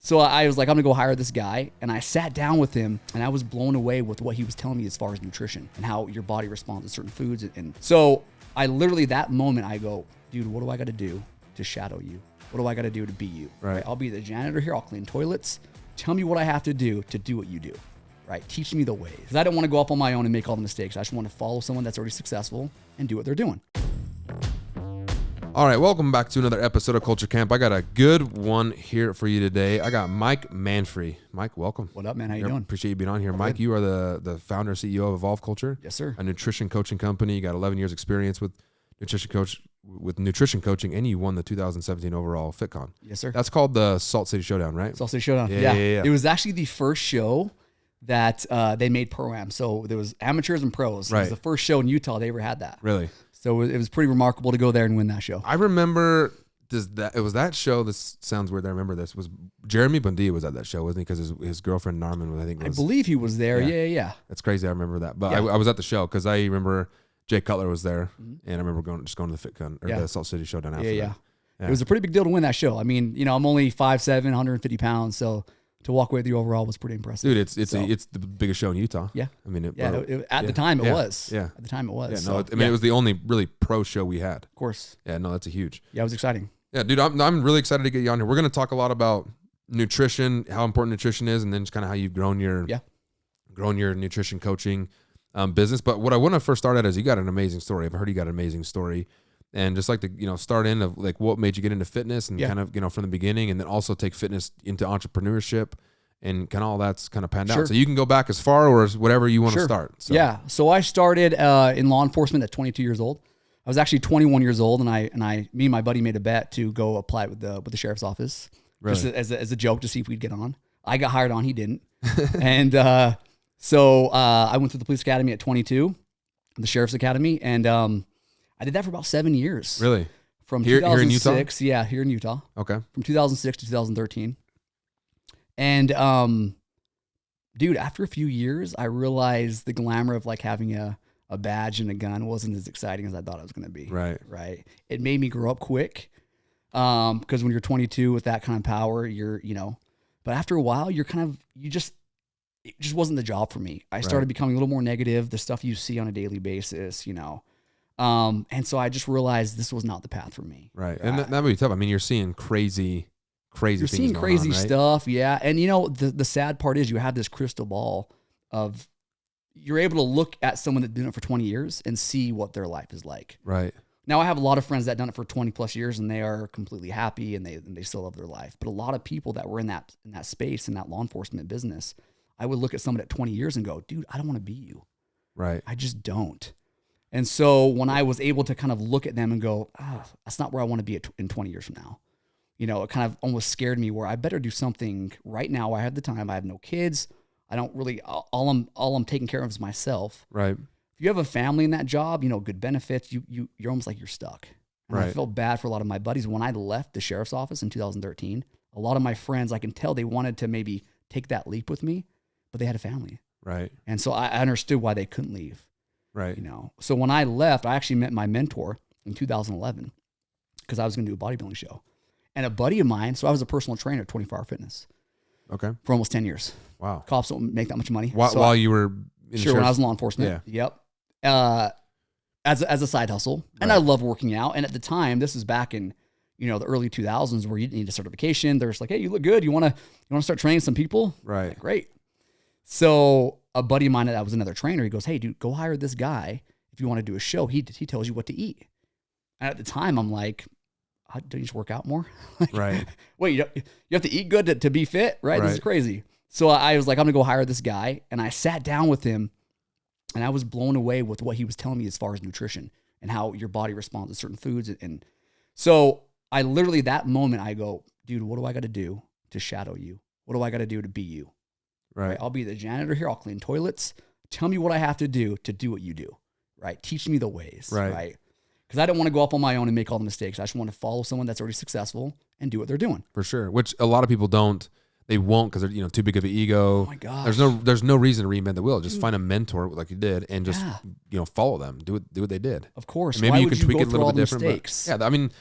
So I was like, I'm gonna go hire this guy. And I sat down with him and I was blown away with what he was telling me as far as nutrition and how your body responds to certain foods. And so I literally, that moment, I go, dude, what do I got to do to shadow you? What do I got to do to be you? Right. I'll be the janitor here. I'll clean toilets. Tell me what I have to do what you do. Right. Teach me the ways. Because I don't want to go off on my own and make all the mistakes. I just want to follow someone that's already successful and do what they're doing. All right, welcome back to another episode of Culture Camp. I got a good one here for you today. I got Mike Manfre. Mike, welcome. What up, man? How you doing? Appreciate you being on here. Mike, you are the founder and CEO of Evolve Culture. Yes, sir. A nutrition coaching company. You got 11 years experience with nutrition coaching, and you won the 2017 overall FitCon. Yes, sir. That's called the Salt City Showdown, right? Salt City Showdown. Yeah. It was actually the first show that they made pro-am. So there was amateurs and pros. Right. It was the first show in Utah they ever had that. Really? So it was pretty remarkable to go there and win that show. I remember it was that show. This sounds weird. I remember this was Jeremy Bundia was at that show, wasn't he? Because his girlfriend Narman was, I believe he was there. Yeah. That's crazy. I remember that. But Yeah. I was at the show because I remember Jake Cutler was there, and I remember going to the FitCon or the Salt City Showdown after that. Yeah. It was a pretty big deal to win that show. I mean, I'm only 5'7", 150 pounds, so to walk away with the overall was pretty impressive. Dude, it's the biggest show in Utah. Yeah. I mean, at the time it was. Yeah. At the time it was. Yeah, no, it was the only really pro show we had. Of course. Yeah, no, that's a huge. Yeah, it was exciting. Yeah, dude, I'm really excited to get you on here. We're going to talk a lot about nutrition, how important nutrition is, and then just kind of how you've grown your nutrition coaching business. But what I want to first start at is you got an amazing story. I've heard you got an amazing story. And just like to, start in of like what made you get into fitness and kind of, from the beginning, and then also take fitness into entrepreneurship and kind of all that's kind of panned out. So you can go back as far or as whatever you want to start. So. Yeah. So I started in law enforcement at 22 years old. I was actually 21 years old, and me and my buddy made a bet to go apply with the sheriff's office, just as a joke to see if we'd get on. I got hired on, he didn't, and so I went through the police academy at 22, the sheriff's academy, and I did that for about 7 years. Really? From here 2006, in Utah? Yeah, here in Utah. Okay. From 2006 to 2013, and dude, after a few years, I realized the glamour of like having a badge and a gun wasn't as exciting as I thought it was going to be. Right. It made me grow up quick. Because when you're 22 with that kind of power, but after a while, it just wasn't the job for me. I started becoming a little more negative, the stuff you see on a daily basis, and so I just realized this was not the path for me. Right. And that would be tough. I mean, you're seeing crazy you're things seeing going crazy on, right? stuff. Yeah. And the sad part is you have this crystal ball of, you're able to look at someone that's done it for 20 years and see what their life is like. Right. Now I have a lot of friends that done it for 20 plus years and they are completely happy and they still love their life. But a lot of people that were in that space, in that law enforcement business, I would look at someone at 20 years and go, dude, I don't want to be you. Right. I just don't. And so when I was able to kind of look at them and go, that's not where I want to be in 20 years from now. It kind of almost scared me where I better do something right now. I have the time. I have no kids. I don't really, all I'm taking care of is myself. Right. If you have a family in that job, good benefits, you're almost like you're stuck. And I felt bad for a lot of my buddies. When I left the sheriff's office in 2013, a lot of my friends, I can tell they wanted to maybe take that leap with me, but they had a family. Right. And so I understood why they couldn't leave. Right. So when I left, I actually met my mentor in 2011 because I was going to do a bodybuilding show. And a buddy of mine, so I was a personal trainer at 24 Hour Fitness. Okay. For almost 10 years. Wow. Cops don't make that much money. While you were when I was in law enforcement. Yeah. Yep. As a side hustle. And I love working out. And at the time, this is back in, the early 2000s where you didn't need a certification. They're just like, hey, you look good. You want to start training some people? Right. Like, great. So a buddy of mine that was another trainer, he goes, hey, dude, go hire this guy. If you want to do a show, he tells you what to eat. And at the time, I'm like, don't you just work out more? Right. Wait, you have to eat good to be fit, right? This is crazy. So I was like, I'm going to go hire this guy. And I sat down with him and I was blown away with what he was telling me as far as nutrition and how your body responds to certain foods. And so I literally, that moment, I go, dude, what do I got to do to shadow you? What do I got to do to be you? Right. I'll be the janitor here. I'll clean toilets. Tell me what I have to do what you do. Right. Teach me the ways. Right. Because I don't want to go off on my own and make all the mistakes. I just want to follow someone that's already successful and do what they're doing. For sure. Which a lot of people don't. They won't because they're too big of an ego. Oh my gosh. There's no reason to reinvent the wheel. Just find a mentor like you did and just follow them. Do what they did. Of course. And maybe Why you would can tweak go it a little through bit all the different. Mistakes? But yeah, I mean,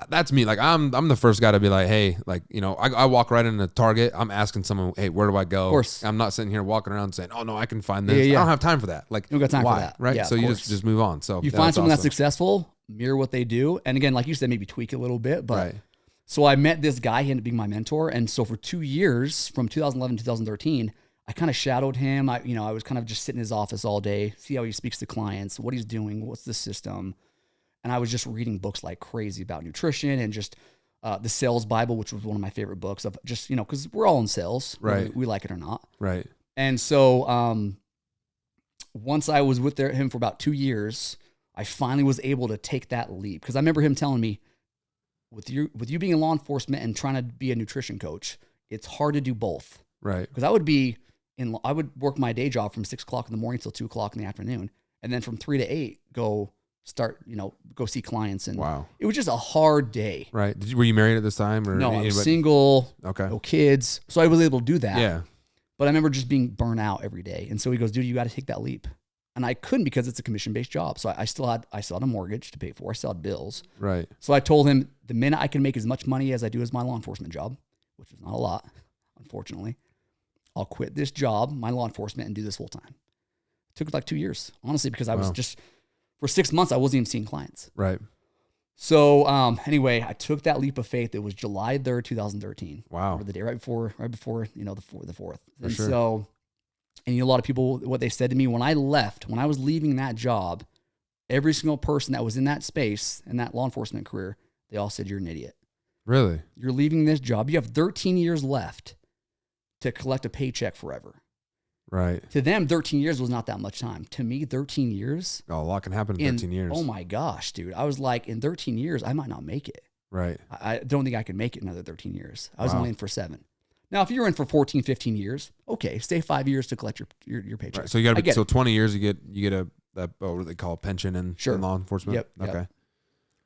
that's me. Like I'm the first guy to be like, hey, like, you know, I walk right into Target. I'm asking someone, hey, where do I go? Of course. I'm not sitting here walking around saying, oh no, I can find this. I don't have time for that. Like, you don't got time for that. Right. Yeah, so you just move on. So you find someone that's successful, mirror what they do. And again, like you said, maybe tweak it a little bit, but so I met this guy, he ended up being my mentor. And so for 2 years, from 2011 to 2013, I kind of shadowed him. I was kind of just sitting in his office all day, see how he speaks to clients, what he's doing, what's the system. And I was just reading books like crazy about nutrition and just the Sales Bible, which was one of my favorite books of just, you know, because we're all in sales, right? We like it or not. Right. And so once I was with him for about 2 years, I finally was able to take that leap. Because I remember him telling me, with you being in law enforcement and trying to be a nutrition coach, it's hard to do both. Right. Because I would work my day job from 6 o'clock in the morning till 2 o'clock in the afternoon. And then from 3 to 8, go see clients. And it was just a hard day. Right. Were you married at this time? Or no, I was single. Okay. No kids. So I was able to do that. Yeah. But I remember just being burnt out every day. And so he goes, dude, you got to take that leap. And I couldn't because it's a commission-based job. So I still had a mortgage to pay for. I still had bills. Right. So I told him the minute I can make as much money as I do as my law enforcement job, which is not a lot, unfortunately, I'll quit this job, my law enforcement, and do this full time. It took like 2 years, honestly, because I was just, for 6 months, I wasn't even seeing clients. Right. So anyway, I took that leap of faith. It was July 3rd, 2013. Wow. The day right before, the 4th. And sure. So, and a lot of people, what they said to me when I was leaving that job, every single person that was in that space, in that law enforcement career, they all said, you're an idiot. Really? You're leaving this job. You have 13 years left to collect a paycheck forever. Right. To them, 13 years was not that much time. To me, 13 years. Oh, a lot can happen in 13 years. Oh my gosh, dude. I was like, in 13 years, I might not make it. Right. I don't think I could make it another 13 years. I was only in for 7. Now, if you're in for 14, 15 years, okay, stay 5 years to collect your paycheck. Right. So you got to be, 20 years, you get a what do they call a pension in law enforcement? Yep. Okay.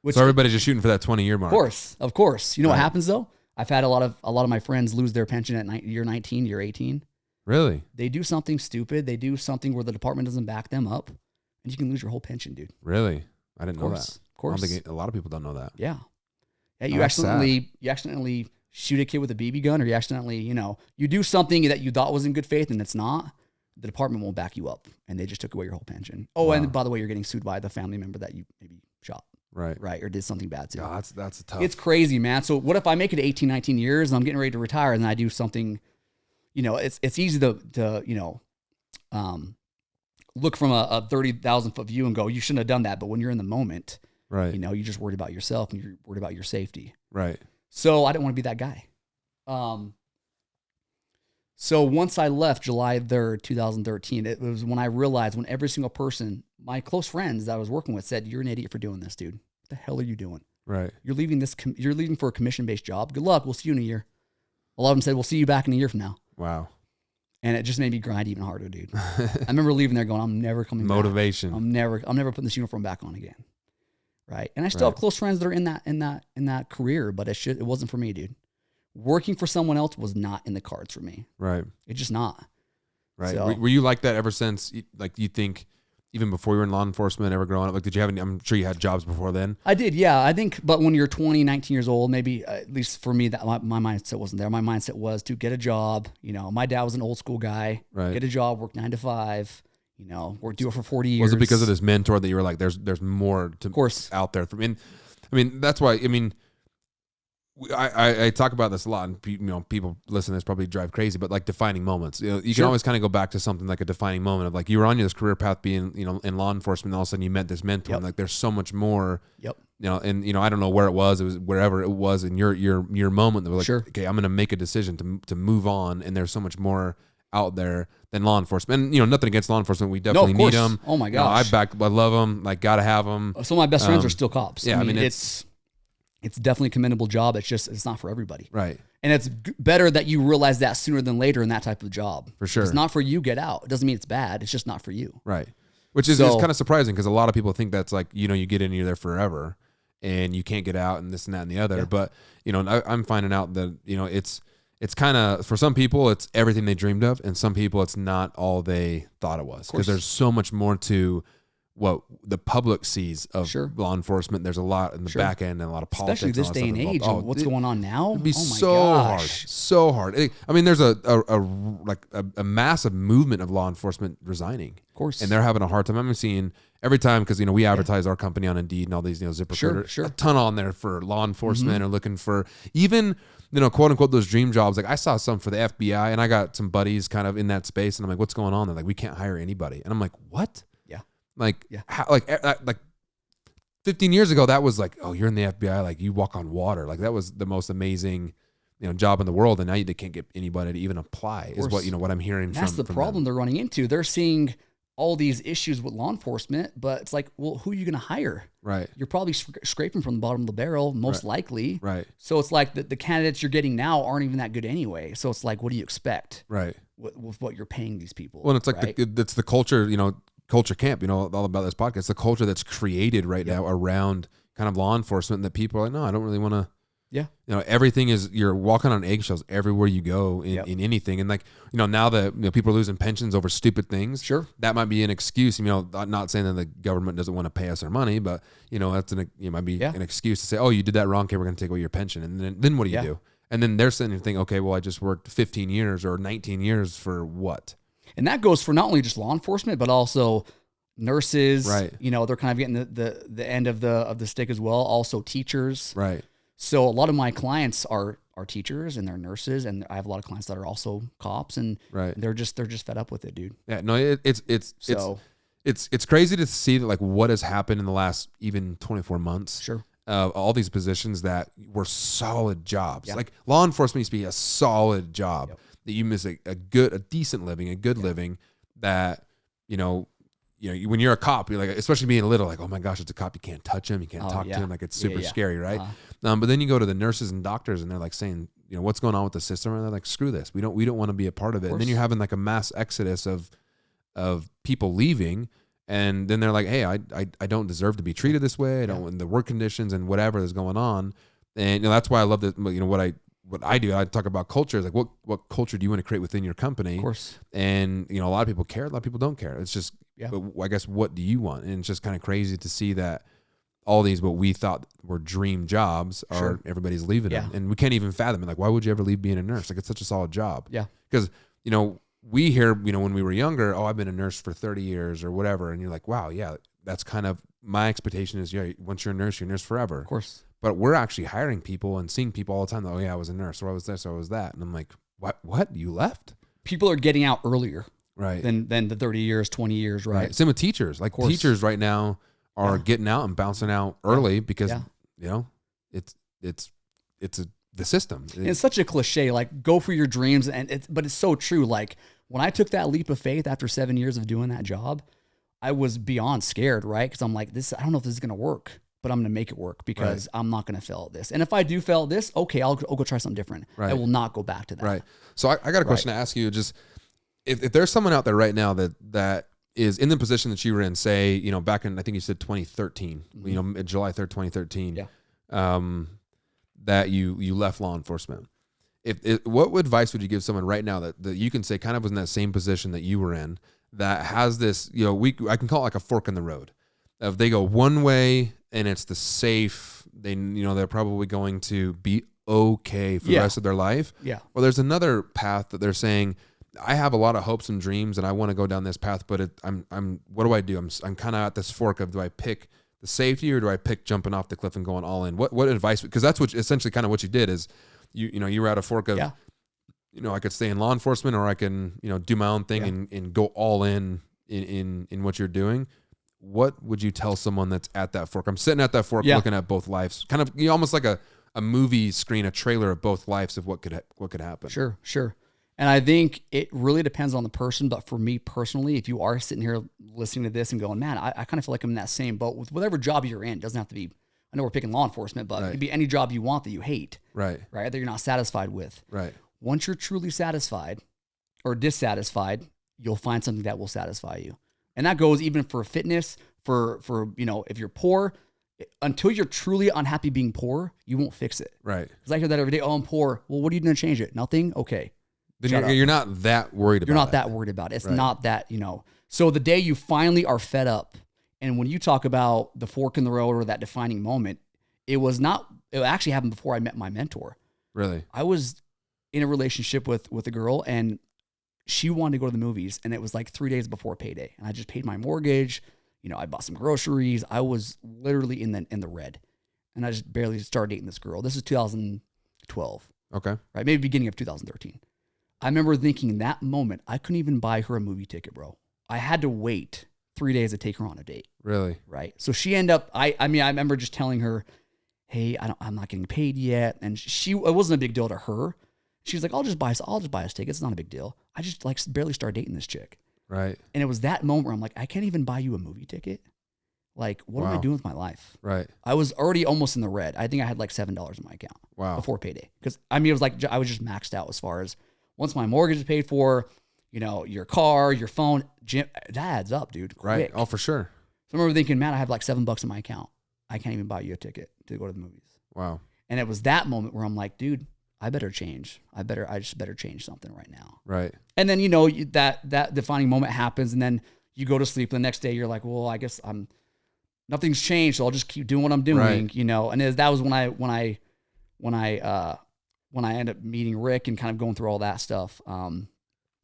Which, so everybody's just shooting for that 20-year mark. Of course. You know what happens though? I've had a lot of my friends lose their pension at year 19, year 18. Really? They do something stupid. They do something where the department doesn't back them up, and you can lose your whole pension, dude. Really? I didn't know that. Of course. I don't think a lot of people don't know that. Yeah. Yeah. You accidentally shoot a kid with a BB gun, or you accidentally, you do something that you thought was in good faith and it's not. The department won't back you up, and they just took away your whole pension. Oh, and by the way, you're getting sued by the family member that you maybe shot. Right. Or did something bad to. Oh, that's a tough. It's crazy, man. So what if I make it 18, 19 years and I'm getting ready to retire and then I do something, it's easy to look from a 30,000 foot view and go, you shouldn't have done that. But when you're in the moment, right, you're just worried about yourself and you're worried about your safety. Right. So I didn't want to be that guy. So once I left July 3rd, 2013, it was when I realized, when every single person, my close friends that I was working with said, you're an idiot for doing this, dude. What the hell are you doing? Right. You're leaving for a commission-based job. Good luck. We'll see you in a year. A lot of them said, we'll see you back in a year from now. Wow. And it just made me grind even harder, dude. I remember leaving there going, I'm never coming Motivation. back. I'm never putting this uniform back on again. Right. And I still have close friends that are in that career, but it wasn't for me, dude. Working for someone else was not in the cards for me. Right. It's just not. Right. So, were you like that ever since, like, you think, even before you were in law enforcement, ever growing up? Like, did you have any, I'm sure you had jobs before then. I did, yeah. I think, but when you're 20, 19 years old, maybe, at least for me, that my mindset wasn't there. My mindset was to get a job. My dad was an old school guy. Right. Get a job, work 9 to 5, or do it for 40 years. Was it because of this mentor that you were like, there's more to, of course, out there? I mean, that's why, I talk about this a lot, and people listen to this probably drive crazy, but like defining moments, you can always kind of go back to something like a defining moment of like, you were on this career path being, in law enforcement, and all of a sudden you met this mentor, and like, there's so much more, and I don't know where it was wherever it was in your moment that was like, okay, I'm going to make a decision to move on. And there's so much more out there than law enforcement. And, nothing against law enforcement. We definitely need them. Oh my gosh. I love them. Like, gotta have them. Some of my best friends are still cops. Yeah. It's definitely a commendable job. It's not for everybody. Right. And it's better that you realize that sooner than later in that type of job. For sure. If it's not for you, get out. It doesn't mean it's bad. It's just not for you. Right. Which is kind of surprising, because a lot of people think that's like, you get in, you're there forever and you can't get out and this and that and the other. Yeah. But, I'm finding out that, it's kind of, for some people, it's everything they dreamed of. And some people, it's not all they thought it was, because there's so much more to what the public sees of law enforcement. There's a lot in the back end and a lot of politics. Especially this day and age. What's going on now? It'd be so hard. I mean, there's a massive movement of law enforcement resigning. Of course. And they're having a hard time. I'm seeing every time, because, we advertise our company on Indeed and all these, ZipRecruiter, a ton on there for law enforcement or looking for even, quote unquote, those dream jobs. Like I saw some for the FBI, and I got some buddies kind of in that space, and I'm like, what's going on? They're like, we can't hire anybody. And I'm like, what? Like 15 years ago, that was like, oh, you're in the FBI, like you walk on water. Like that was the most amazing, job in the world. And now they can't get anybody to even apply is what I'm hearing. That's the problem they're running into. They're seeing all these issues with law enforcement, but it's like, well, who are you going to hire? Right. You're probably scraping from the bottom of the barrel, most likely. Right. So it's like the candidates you're getting now aren't even that good anyway. So it's like, what do you expect? Right. With what you're paying these people. Well, it's like it's the culture, culture camp, all about this podcast, the culture that's created right now around kind of law enforcement, that people are like, no, I don't really want to. Yeah. Everything is, you're walking on eggshells everywhere you go in anything. And like, now that people are losing pensions over stupid things. Sure. That might be an excuse, I'm not saying that the government doesn't want to pay us our money, but that's might be an excuse to say, oh, you did that wrong. Okay, we're going to take away your pension. And then what do you do? And then they're sitting there thinking, okay, well, I just worked 15 years or 19 years for what? And that goes for not only just law enforcement, but also nurses. Right. They're kind of getting the end of the stick as well. Also teachers. Right. So a lot of my clients are teachers and they're nurses, and I have a lot of clients that are also cops, and they're just fed up with it, dude. Yeah. No, it's crazy to see that, like, what has happened in the last even 24 months. Sure. All these positions that were solid jobs. Yep. Like law enforcement used to be a solid job. Yep. That you miss a decent living, a good living, that, when you're a cop, you're like, especially being little, like, oh my gosh, it's a cop. You can't touch him. You can't talk to him. Like, it's super scary. Right. But then you go to the nurses and doctors, and they're like saying, what's going on with the system? And they're like, screw this. We don't want to be a part of it. And then you're having like a mass exodus of people leaving. And then they're like, hey, I don't deserve to be treated this way. I don't want the work conditions and whatever is going on. And that's why I love that. What I do, I talk about culture. Is like, what culture do you want to create within your company? Of course. And a lot of people care, a lot of people don't care. It's just, but I guess, what do you want? And it's just kind of crazy to see that all these what we thought were dream jobs are everybody's leaving them, and we can't even fathom it. Like, why would you ever leave being a nurse? Like, it's such a solid job. Yeah. Because we hear, when we were younger, oh, I've been a nurse for 30 years or whatever, and you're like, wow, yeah, that's kind of my expectation is, once you're a nurse forever. Of course. But we're actually hiring people and seeing people all the time. Oh yeah, I was a nurse, or I was this, or I was that. And I'm like, what? You left? People are getting out earlier, right? Than the 30 years, 20 years, right? Same with teachers. Like teachers right now are getting out and bouncing out early because it's the system. It's such a cliche. Like, go for your dreams, but it's so true. Like, when I took that leap of faith after 7 years of doing that job, I was beyond scared, right? Because I'm like, I don't know if this is gonna work, but I'm going to make it work because I'm not going to fail at this. And if I do fail at this, okay, I'll go try something different. Right. I will not go back to that. Right. So I got a question to ask you. Just if there's someone out there right now that is in the position that you were in, say, back in, I think you said 2013, July 3rd, 2013, that you left law enforcement. What advice would you give someone right now that you can say kind of was in that same position that you were in, that has this, I can call it like a fork in the road. If they go one way and it's the safe, they're probably going to be okay for the rest of their life. Yeah. Or there's another path that they're saying, I have a lot of hopes and dreams and I want to go down this path, but what do I do? I'm kind of at this fork of, do I pick the safety or do I pick jumping off the cliff and going all in? What advice? Because that's what essentially kind of what you did is you were at a fork of, I could stay in law enforcement or I can, do my own thing and go all in what you're doing. What would you tell someone that's at that fork? I'm sitting at that fork looking at both lives, kind of almost like a movie screen, a trailer of both lives of what could happen. Sure. And I think it really depends on the person. But for me personally, if you are sitting here listening to this and going, man, I kind of feel like I'm in that same boat with whatever job you're in. It doesn't have to be, I know we're picking law enforcement, but it could be any job you want that you hate. Right. That you're not satisfied with. Right. Once you're truly satisfied or dissatisfied, you'll find something that will satisfy you. And that goes even for fitness, for if you're poor, until you're truly unhappy being poor, you won't fix it. Right. Because I hear that every day. Oh, I'm poor. Well, what are you going to change it? Nothing? Okay. Then you're not that worried about it. You're not that worried about it. It's not that, So the day you finally are fed up And when you talk about the fork in the road or that defining moment, it actually happened before I met my mentor. Really? I was in a relationship with a girl, and she wanted to go to the movies, and it was like 3 days before payday. And I just paid my mortgage. I bought some groceries. I was literally in the red. And I just barely started dating this girl. This is 2012. Okay. Right? Maybe beginning of 2013. I remember thinking in that moment, I couldn't even buy her a movie ticket, bro. I had to wait 3 days to take her on a date. Really? Right. So she ended up, I remember just telling her, hey, I'm not getting paid yet. And it wasn't a big deal to her. She's like, I'll just buy us tickets. It's not a big deal. I just like barely started dating this chick. Right. And it was that moment where I'm like, I can't even buy you a movie ticket. Like, what am I doing with my life? Right. I was already almost in the red. I think I had like $7 in my account. Wow. Before payday. Because it was like, I was just maxed out as far as once my mortgage is paid for, your car, your phone, gym, that adds up, dude. Quick. Right. Oh, for sure. So I remember thinking, man, I have like $7 in my account. I can't even buy you a ticket to go to the movies. Wow. And it was that moment where I'm like, dude, I better change. I just better change something right now. Right. And then, that defining moment happens, and then you go to sleep, and the next day you're like, well, I guess nothing's changed, so I'll just keep doing what I'm doing, right. And that was when I ended up meeting Rick and kind of going through all that stuff,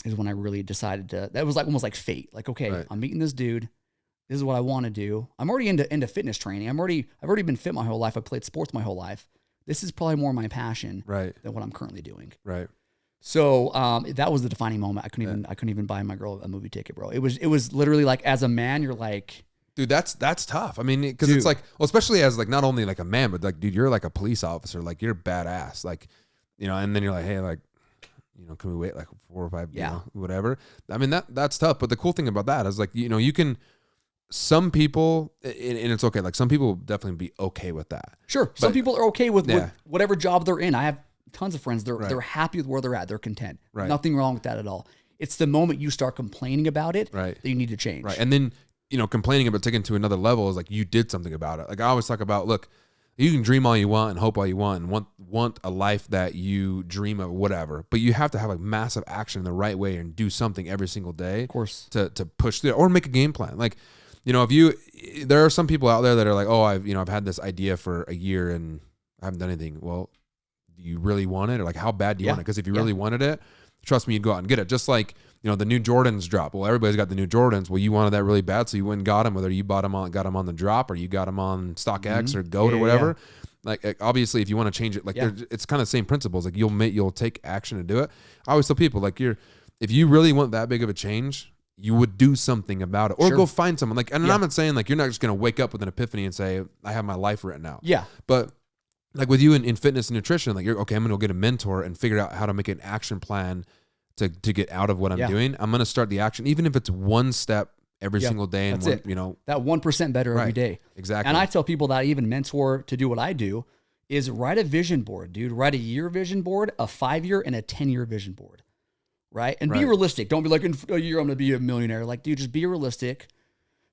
is when I really decided that was like almost like fate. Like, okay, right. I'm meeting this dude. This is what I want to do. I'm already into fitness training. I've already been fit my whole life. I played sports my whole life. This is probably more my passion right. than what I'm currently doing. Right. So that was the defining moment. I couldn't even buy my girl a movie ticket, bro. It was literally like, as a man, you're like, dude, that's tough. I mean, because it's like, well, especially as like not only like a man, but like, dude, you're like a police officer. Like, you're badass. Like, and then you're like, hey, like, can we wait like 4 or 5, whatever. I mean, that's tough. But the cool thing about that is like, you can. Some people, and it's okay. Like, some people will definitely be okay with that. Sure, some people are okay with whatever job they're in. I have tons of friends. They're happy with where they're at. They're content. Right. Nothing wrong with that at all. It's the moment you start complaining about it that you need to change. Right. And then, complaining about taking it to another level is like, you did something about it. Like, I always talk about, look, you can dream all you want and hope all you want and want a life that you dream of, whatever. But you have to have like massive action in the right way and do something every single day. Of course. To push through, or make a game plan. Like, there are some people out there that are like, oh, I've had this idea for a year and I haven't done anything. Well, do you really want it? Or like, how bad do you want it? Because if you really wanted it, trust me, you'd go out and get it. Just like, the new Jordans drop. Well, everybody's got the new Jordans. Well, you wanted that really bad, so you went and got them, whether you got them on the drop or you got them on StockX or Goat or whatever. Yeah. Like, obviously, if you want to change it, like it's kind of the same principles. Like, you'll take action to do it. I always tell people, like, if you really want that big of a change, you would do something about it, or go find someone. Like, and I'm not saying like you're not just going to wake up with an epiphany and say, I have my life written out. Yeah. But like with you in fitness and nutrition, like, you're okay, I'm going to go get a mentor and figure out how to make an action plan to get out of what I'm doing. I'm going to start the action, even if it's one step every single day. And that 1% better every day. Exactly. And I tell people that I even mentor to do what I do is write a vision board, dude. Write a year vision board, a 5-year and a 10-year vision board. Right. And be realistic. Don't be like, in a year I'm going to be a millionaire. Like, dude, just be realistic.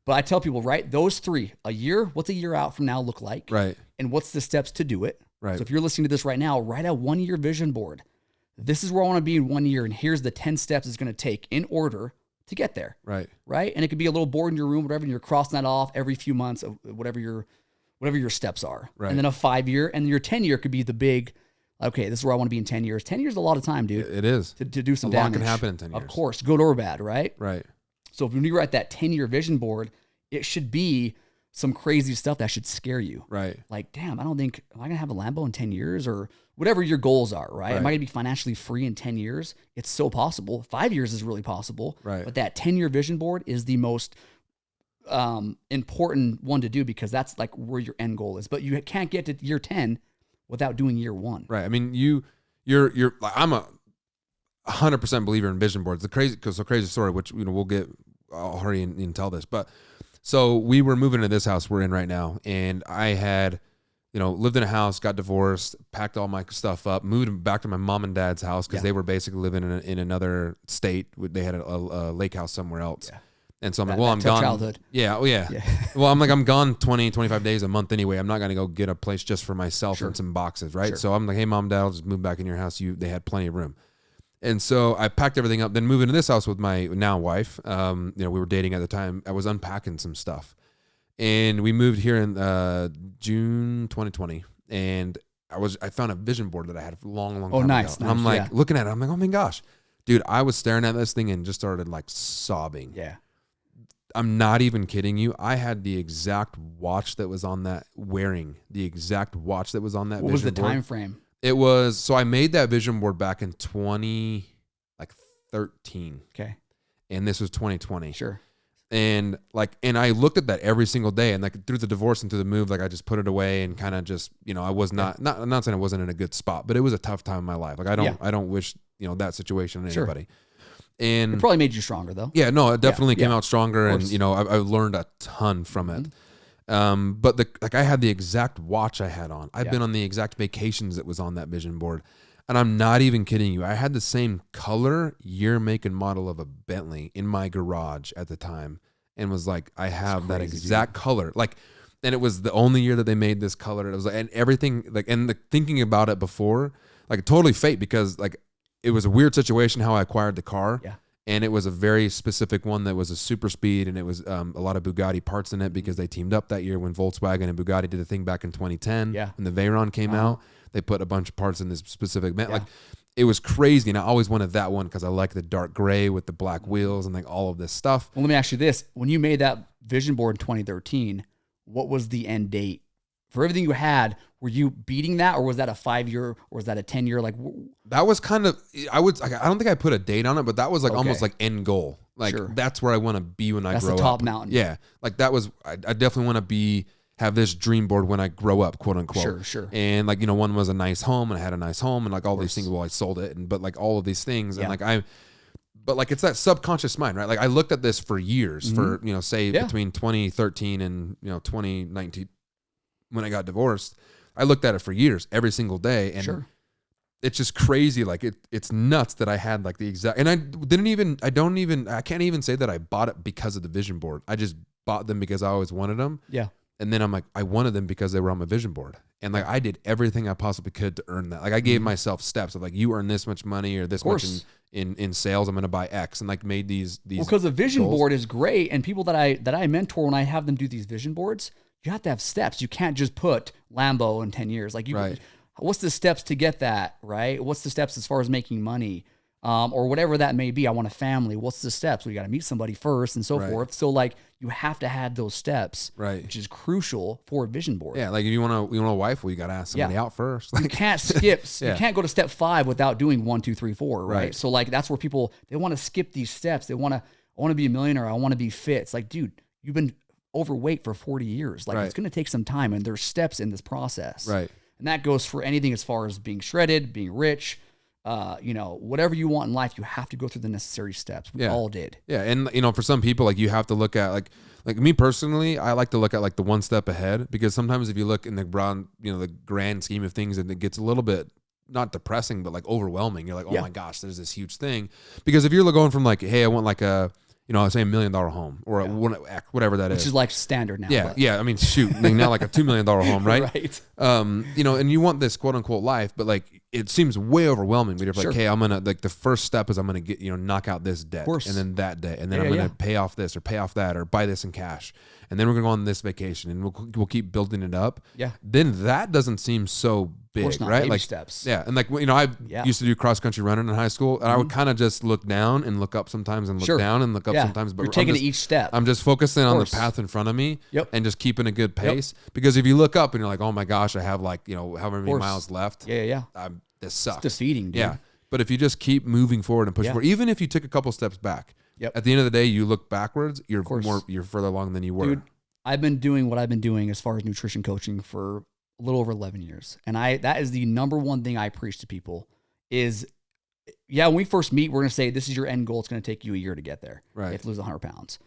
But I tell people, those 3, a year, what's a year out from now look like? Right. And what's the steps to do it? Right. So if you're listening to this right now, write a 1-year vision board. This is where I want to be in 1 year. And here's the 10 steps it's going to take in order to get there. Right. Right. And it could be a little board in your room, whatever, and you're crossing that off every few months of whatever your steps are. Right. And then a 5-year, and your 10-year could be the big, okay, this is where I want to be in 10 years. 10 years is a lot of time, dude. It is. To do some damage. A lot can happen in 10 years. Of course, good or bad, right? Right. So when you write that 10-year vision board, it should be some crazy stuff that should scare you. Right. Like, damn, am I going to have a Lambo in 10 years or whatever your goals are, right? Am I going to be financially free in 10 years? It's so possible. 5 years is really possible. Right. But that 10-year vision board is the most important one to do, because that's like where your end goal is. But you can't get to year 10 without doing year 1. Right. I mean, you're like, I'm a 100% believer in vision boards. The crazy story, which we'll get. I'll hurry and tell this, but so we were moving to this house we're in right now, and I had, lived in a house, got divorced, packed all my stuff up, moved back to my mom and dad's house because they were basically living in another state. They had a lake house somewhere else. Yeah. And so I'm like, well, I'm gone. Childhood. Yeah. Oh yeah. Well, I'm gone 20, 25 days a month anyway. I'm not going to go get a place just for myself and some boxes. Right. Sure. So I'm like, hey, mom, dad, I'll just move back in your house. They had plenty of room. And so I packed everything up, then moved into this house with my now wife. We were dating at the time. I was unpacking some stuff. And we moved here in June 2020. And I found a vision board that I had a long time ago. Nice. And I'm like looking at it. I'm like, oh my gosh, dude, I was staring at this thing and just started like sobbing. Yeah. I'm not even kidding you. I had the exact watch that was on that wearing the exact watch that was on that. What was the time frame? It was, so I made that vision board back in 2013. Okay. And this was 2020. Sure. And I looked at that every single day, and like through the divorce and through the move, like I just put it away and kind of just, I was I'm not saying I wasn't in a good spot, but it was a tough time in my life. Like I don't wish, that situation on anybody. And it probably made you stronger though. Yeah, no, it definitely came out stronger, and I learned a ton from it. But I had the exact watch I had on. I've been on the exact vacations that was on that vision board. And I'm not even kidding you. I had the same color, year, make, and model of a Bentley in my garage at the time, and was like, I have that exact color. Like, and it was the only year that they made this color. It was like, and everything, like, and the thinking about it before, like, totally fate, because like it was a weird situation how I acquired the car. Yeah. And it was a very specific one that was a super speed, and it was a lot of Bugatti parts in it because they teamed up that year when Volkswagen and Bugatti did a thing back in 2010. Yeah. When the Veyron came out, they put a bunch of parts in this specific like it was crazy, and I always wanted that one because I like the dark gray with the black wheels and like all of this stuff. Well, let me ask you this: when you made that vision board in 2013, what was the end date for everything you had? Were you beating that, or was that a 5-year, or was that a 10-year? Like that was kind of, I don't think I put a date on it, but that was like almost like end goal. Like that's where I want to be when I grow up. That's the top mountain. Yeah, like that was. I definitely want to have this dream board when I grow up, quote unquote. Sure. And like one was a nice home, and I had a nice home, and like all these things. Well, I sold it, but like all of these things, and but like it's that subconscious mind, right? Like I looked at this for years, for say between 2013 and 2019 when I got divorced. I looked at it for years, every single day, and it's just crazy. Like it's nuts that I had like the exact, and I can't even say that I bought it because of the vision board. I just bought them because I always wanted them. Yeah. And then I'm like, I wanted them because they were on my vision board. And like, I did everything I possibly could to earn that. Like I gave myself steps of like, you earn this much money or this much in sales, I'm going to buy X, and like made these because the vision board is great. And people that I mentor, when I have them do these vision boards, you have to have steps. You can't just put Lambo in 10 years. Like what's the steps to get that, right? What's the steps as far as making money? Or whatever that may be. I want a family. What's the steps? We got to meet somebody first and so forth. So like you have to have those steps, which is crucial for a vision board. Yeah. Like if you want a wife, well, you got to ask somebody out first. You can't skip. You can't go to step 5 without doing 1, 2, 3, 4. Right. So like, that's where people, they want to skip these steps. They want to, I want to be a millionaire. I want to be fit. It's like, dude, you've been overweight for 40 years. Like it's going to take some time, and there's steps in this process. Right. And that goes for anything as far as being shredded, being rich, whatever you want in life, you have to go through the necessary steps. We all did. Yeah. And for some people, like you have to look at like me personally, I like to look at like the one step ahead, because sometimes if you look in the broad, the grand scheme of things, and it gets a little bit not depressing, but like overwhelming. You're like, oh my gosh, there's this huge thing. Because if you're going from like, hey, I want like a, I say $1 million home or whatever that is. Which is like standard now. Yeah. Yeah. I mean, shoot, now like a $2 million home, right? Right. And you want this quote unquote life, but like, it seems way overwhelming. But you're like, hey, I'm going to, like the first step is I'm going to get, knock out this debt, and then that debt. And then I'm going to pay off this or pay off that or buy this in cash. And then we're going to go on this vacation, and we'll keep building it up. Yeah. Then that doesn't seem so big, right? Baby like steps. Yeah. And like, I used to do cross country running in high school, and I would kind of just look down and look up sometimes, and look down and look up sometimes. But you're taking each step. I'm just focusing on the path in front of me, and just keeping a good pace. Because if you look up and you're like, oh my gosh, I have like, however many miles left. Yeah. This sucks. It's defeating, dude. Yeah. But if you just keep moving forward and push forward, even if you took a couple steps back, at the end of the day, you look backwards, you're further along than you were. Dude, I've been doing what I've been doing as far as nutrition coaching for a little over 11 years. And that is the number one thing I preach to people is, when we first meet, we're going to say, this is your end goal. It's going to take you a year to get there. Right. You have to lose 100 pounds.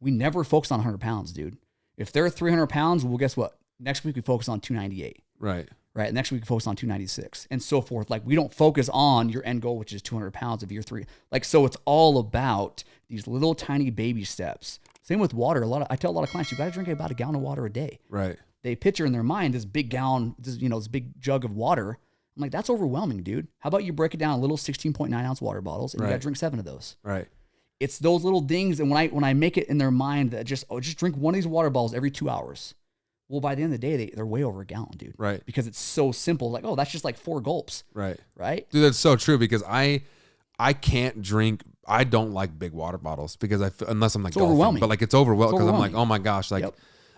We never focus on 100 pounds, dude. If they're 300 pounds, well, guess what? Next week we focus on 298. Right. Right. Next week we focus on 296 and so forth. Like we don't focus on your end goal, which is 200 pounds of year 3. Like, so it's all about these little tiny baby steps. Same with water. I tell a lot of clients, you got to drink about a gallon of water a day. Right. They picture in their mind this big gallon, this big jug of water. I'm like, that's overwhelming, dude. How about you break it down a little 16.9 ounce water bottles, and you got to drink 7 of those. Right. it's those little things. And when I make it in their mind that just drink one of these water bottles every 2 hours. Well, by the end of the day, they're way over a gallon, dude. Right. Because it's so simple. Like, oh, that's just like 4 gulps. Right. Right. Dude, that's so true because I can't drink. I don't like big water bottles because unless I'm like golfing, overwhelming. But like it's overwhelming because I'm like, oh my gosh, like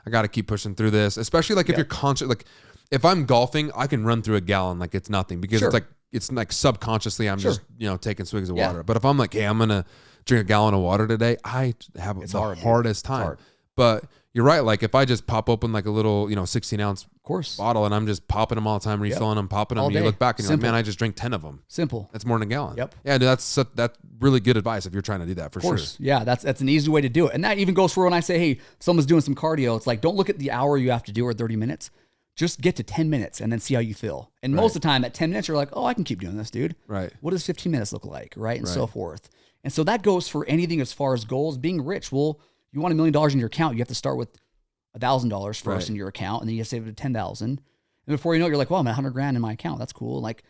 I got to keep pushing through this. Especially like if you're conscious, like if I'm golfing, I can run through a gallon like it's nothing because it's like subconsciously I'm just taking swigs of water. But if I'm like, hey, I'm gonna drink a gallon of water today, I have the hardest time. But you're right. Like if I just pop open like a little, 16-ounce bottle and I'm just popping them all the time, refilling them, popping them, you look back and you're like, man, I just drank 10 of them. Simple. That's more than a gallon. Yep. Yeah, that's really good advice if you're trying to do that for sure. Yeah, that's an easy way to do it. And that even goes for when I say, hey, someone's doing some cardio. It's like, don't look at the hour you have to do or 30 minutes. Just get to 10 minutes and then see how you feel. And most of the time at 10 minutes, you're like, oh, I can keep doing this, dude. Right. What does 15 minutes look like? Right. And so forth. And so that goes for anything as far as goals. Being rich, well, you want $1 million in your account, you have to start with $1,000 first in your account, and then you save it to $10,000. And before you know it, you're like, well, I'm at $100,000 in my account. That's cool. Like,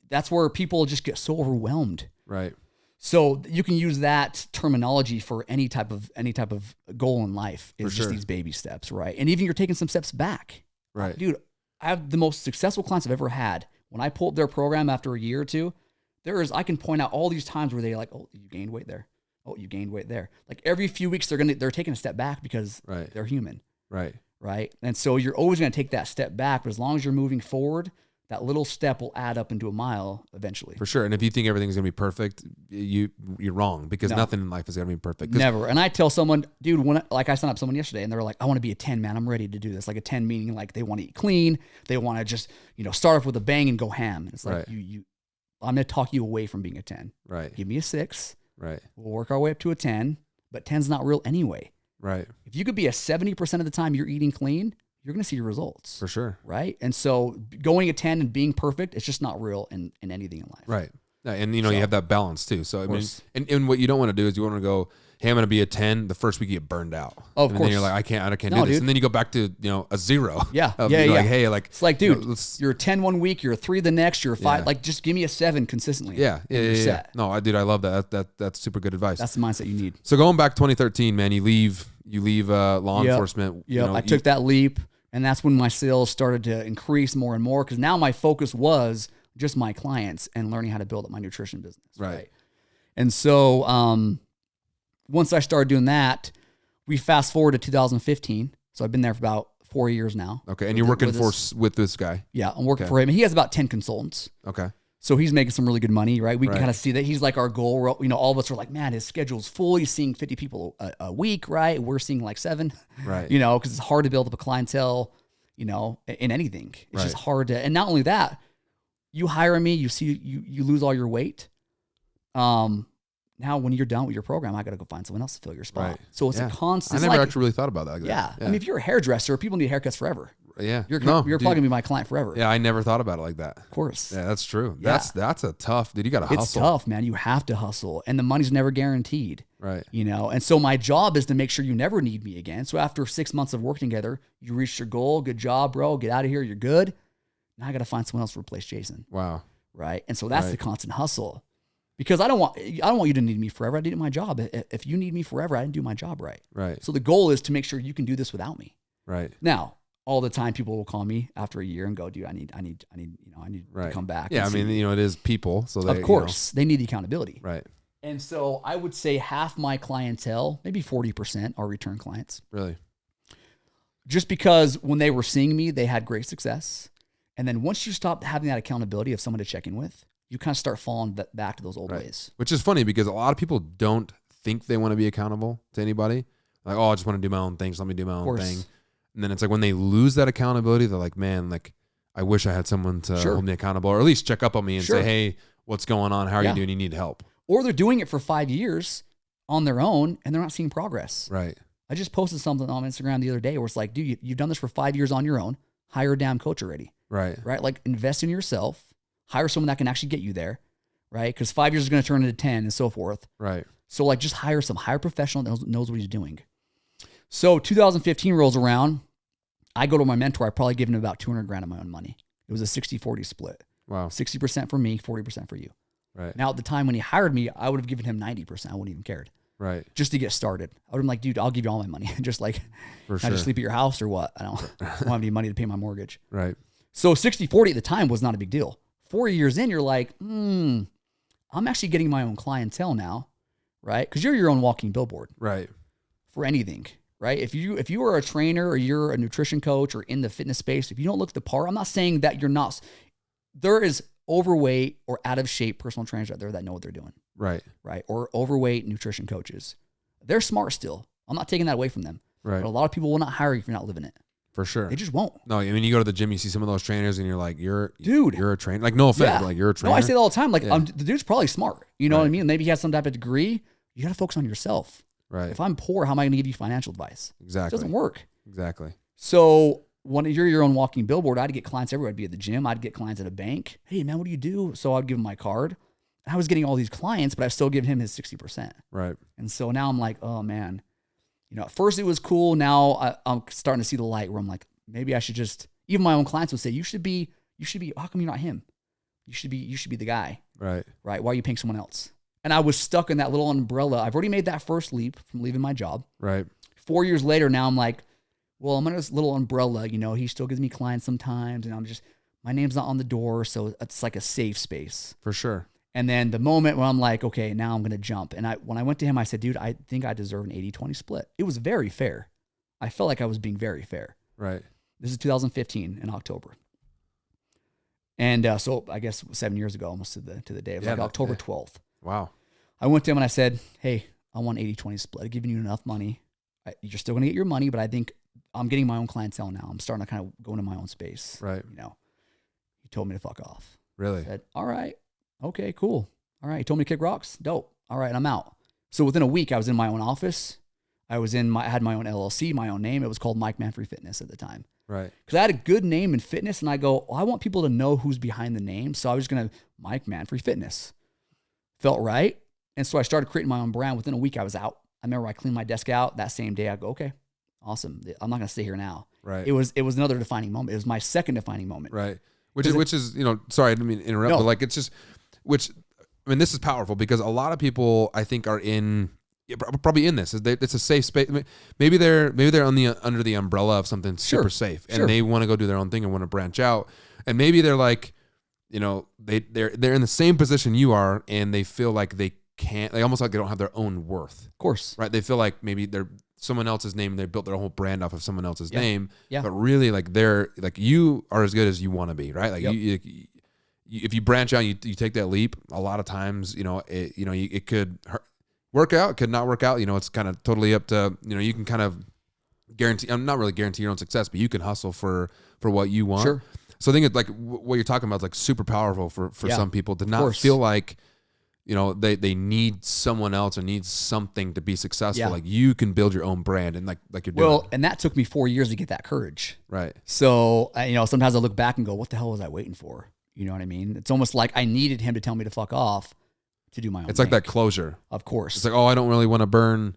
that's where people just get so overwhelmed. Right. So you can use that terminology for any type of goal in life. Is just these baby steps, right? And even you're taking some steps back. Right. Dude, I have the most successful clients I've ever had. When I pulled their program after a year or two, I can point out all these times where they're like, oh, you gained weight there. Oh, you gained weight there. Like every few weeks they're taking a step back because they're human. Right. Right. And so you're always going to take that step back, but as long as you're moving forward, that little step will add up into a mile eventually. For sure. And if you think everything's going to be perfect, you're wrong because nothing in life is going to be perfect. Never. And I tell someone, dude, I signed up someone yesterday and they're like, I want to be a 10, man. I'm ready to do this. Like a 10 meaning like they want to eat clean. They want to just, start off with a bang and go ham. And it's like, I'm going to talk you away from being a 10. Right. Give me a 6. Right. We'll work our way up to a 10, but 10's not real anyway. Right. If you could be a 70% of the time you're eating clean, you're going to see your results. For sure. Right. And so going a 10 and being perfect, it's just not real in anything in life. Right. And you have that balance too. So I mean, and what you don't want to do is you want to go, hey, I'm going to be a 10. The first week you get burned out. Oh, of course. And then you're like, I can't do this. Dude. And then you go back to, a 0. Yeah. Like, hey, like, it's like, dude, you're a 10 one week, you're a 3 the next, you're a 5. Like, just give me a 7 consistently. Yeah. No, I love that. That's super good advice. That's the mindset you need. So going back 2013, man, you leave law enforcement. Yeah. I took that leap, and that's when my sales started to increase more and more because now my focus was just my clients and learning how to build up my nutrition business. Right. And so, once I started doing that, we fast forward to 2015. So I've been there for about 4 years now. Okay. And you're working with this guy. Yeah. I'm working for him. And he has about 10 consultants. Okay. So he's making some really good money, right? We can kind of see that he's like our goal. All of us are like, man, his schedule's full. He's seeing 50 people a week, right? We're seeing like 7, right? Because it's hard to build up a clientele, in anything. It's just hard to, and not only that, you hire me, you lose all your weight. Now, when you're done with your program, I got to go find someone else to fill your spot. Right. So it's a constant. I never actually really thought about that. Like that. I mean, if you're a hairdresser, people need haircuts forever. Yeah. You're probably going to be my client forever. Yeah, I never thought about it like that. Of course. Yeah, that's true. Yeah. That's a tough, dude. You got to hustle. It's tough, man. You have to hustle. And the money's never guaranteed. Right. And so my job is to make sure you never need me again. So after 6 months of working together, you reached your goal. Good job, bro. Get out of here. You're good. Now I got to find someone else to replace Jason. Wow. Right. And so that's the constant hustle. Because I don't want you to need me forever. I did my job. If you need me forever, I didn't do my job right. Right. So the goal is to make sure you can do this without me. Right. Now, all the time people will call me after a year and go, dude, I need to come back. Yeah, I mean, it is people. So of course they need the accountability. Right. And so I would say half my clientele, maybe 40%, are return clients. Really? Just because when they were seeing me, they had great success. And then once you stop having that accountability of someone to check in with, you kind of start falling back to those old ways. Which is funny because a lot of people don't think they want to be accountable to anybody. Like, oh, I just want to do my own thing. So let me do my own thing. And then it's like when they lose that accountability, they're like, man, like I wish I had someone to hold me accountable or at least check up on me and say, hey, what's going on? How are you doing? You need help. Or they're doing it for 5 years on their own and they're not seeing progress. Right. I just posted something on Instagram the other day where it's like, dude, you've done this for 5 years on your own. Hire a damn coach already. Right. Right. Like invest in yourself. Hire someone that can actually get you there, right? Because 5 years is going to turn into 10 and so forth. Right. So like just hire a professional that knows what he's doing. So 2015 rolls around. I go to my mentor. I probably given him about $200,000 of my own money. It was a 60-40 split. Wow. 60% for me, 40% for you. Right. Now at the time when he hired me, I would have given him 90%. I wouldn't even cared. Right. Just to get started. I would have been like, dude, I'll give you all my money. Just like, For can I just sleep at your house or what? I don't have any money to pay my mortgage. Right. So 60-40 at the time was not a big deal. 4 years in, you're like, I'm actually getting my own clientele now, right? Because you're your own walking billboard. Right. For anything, right? If you are a trainer or you're a nutrition coach or in the fitness space, if you don't look the part, I'm not saying that you're not. There is overweight or out of shape personal trainers out there that know what they're doing. Right. Right. Or overweight nutrition coaches. They're smart still. I'm not taking that away from them. Right. But a lot of people will not hire you if you're not living it. For sure. They just won't. No, I mean, you go to the gym, you see some of those trainers and you're like, you're a trainer. Like, no offense, but like you're a trainer. No, I say that all the time. Like, the dude's probably smart. You know what I mean? Maybe he has some type of degree. You got to focus on yourself. Right. If I'm poor, how am I going to give you financial advice? Exactly. It doesn't work. Exactly. So when you're your own walking billboard, I'd get clients everywhere. I'd be at the gym. I'd get clients at a bank. Hey, man, what do you do? So I'd give him my card. And I was getting all these clients, but I still give him his 60%. Right. And so now I'm like, oh, man. You know, at first it was cool. Now I'm starting to see the light where I'm like, maybe I should just, even my own clients would say, you should be, how come you're not him? You should be the guy. Right. Right. Why are you paying someone else? And I was stuck in that little umbrella. I've already made that first leap from leaving my job. Right. 4 years later, now I'm like, well, I'm in this little umbrella. You know, he still gives me clients sometimes. And my name's not on the door. So it's like a safe space. For sure. And then the moment when I'm like, okay, now I'm going to jump. And when I went to him, I said, dude, I think I deserve an 80-20 split. It was very fair. I felt like I was being very fair. Right. This is 2015 in October. And so I guess 7 years ago, almost to the day. It was like October 12th. Wow. I went to him and I said, hey, I want 80-20 split. I've given you enough money. You're still going to get your money, but I think I'm getting my own clientele now. I'm starting to kind of go into my own space. Right. You know, he told me to fuck off. Really? I said, all right. Okay, cool. All right. He told me to kick rocks. Dope. All right. I'm out. So within a week, I was in my own office. I had my own LLC, my own name. It was called Mike Manfre Fitness at the time. Right. Because I had a good name in fitness, and I go, I want people to know who's behind the name. So I was going to Mike Manfre Fitness. Felt right. And so I started creating my own brand. Within a week, I was out. I remember I cleaned my desk out that same day. I go, okay, awesome. I'm not going to stay here now. Right. It was another defining moment. It was my second defining moment. Right. Which is, you know, sorry, I didn't mean to interrupt, but like, it's just, I mean, this is powerful because a lot of people I think are probably in this. It's a safe space. Maybe they're under the umbrella of something super safe, and they want to go do their own thing and want to branch out. And maybe they're like, you know, they're in the same position you are, and they feel like they almost like they don't have their own worth. Of course, right? They feel like maybe they're someone else's name. They built their whole brand off of someone else's name. Yeah. But really, like they're like, you are as good as you want to be, right? Like if you branch out, you take that leap. A lot of times, it could work out, could not work out. You know, it's kind of totally up to, you can kind of guarantee. I'm not really guarantee your own success, but you can hustle for what you want. Sure. So I think it's like what you're talking about is like super powerful for some people to not feel like, they need someone else or need something to be successful. Yeah. Like you can build your own brand and like you're doing. Well, and that took me 4 years to get that courage. Right. So, sometimes I look back and go, what the hell was I waiting for? You know what I mean? It's almost like I needed him to tell me to fuck off to do my own It's like that closure. Of course. It's like, oh, I don't really want to burn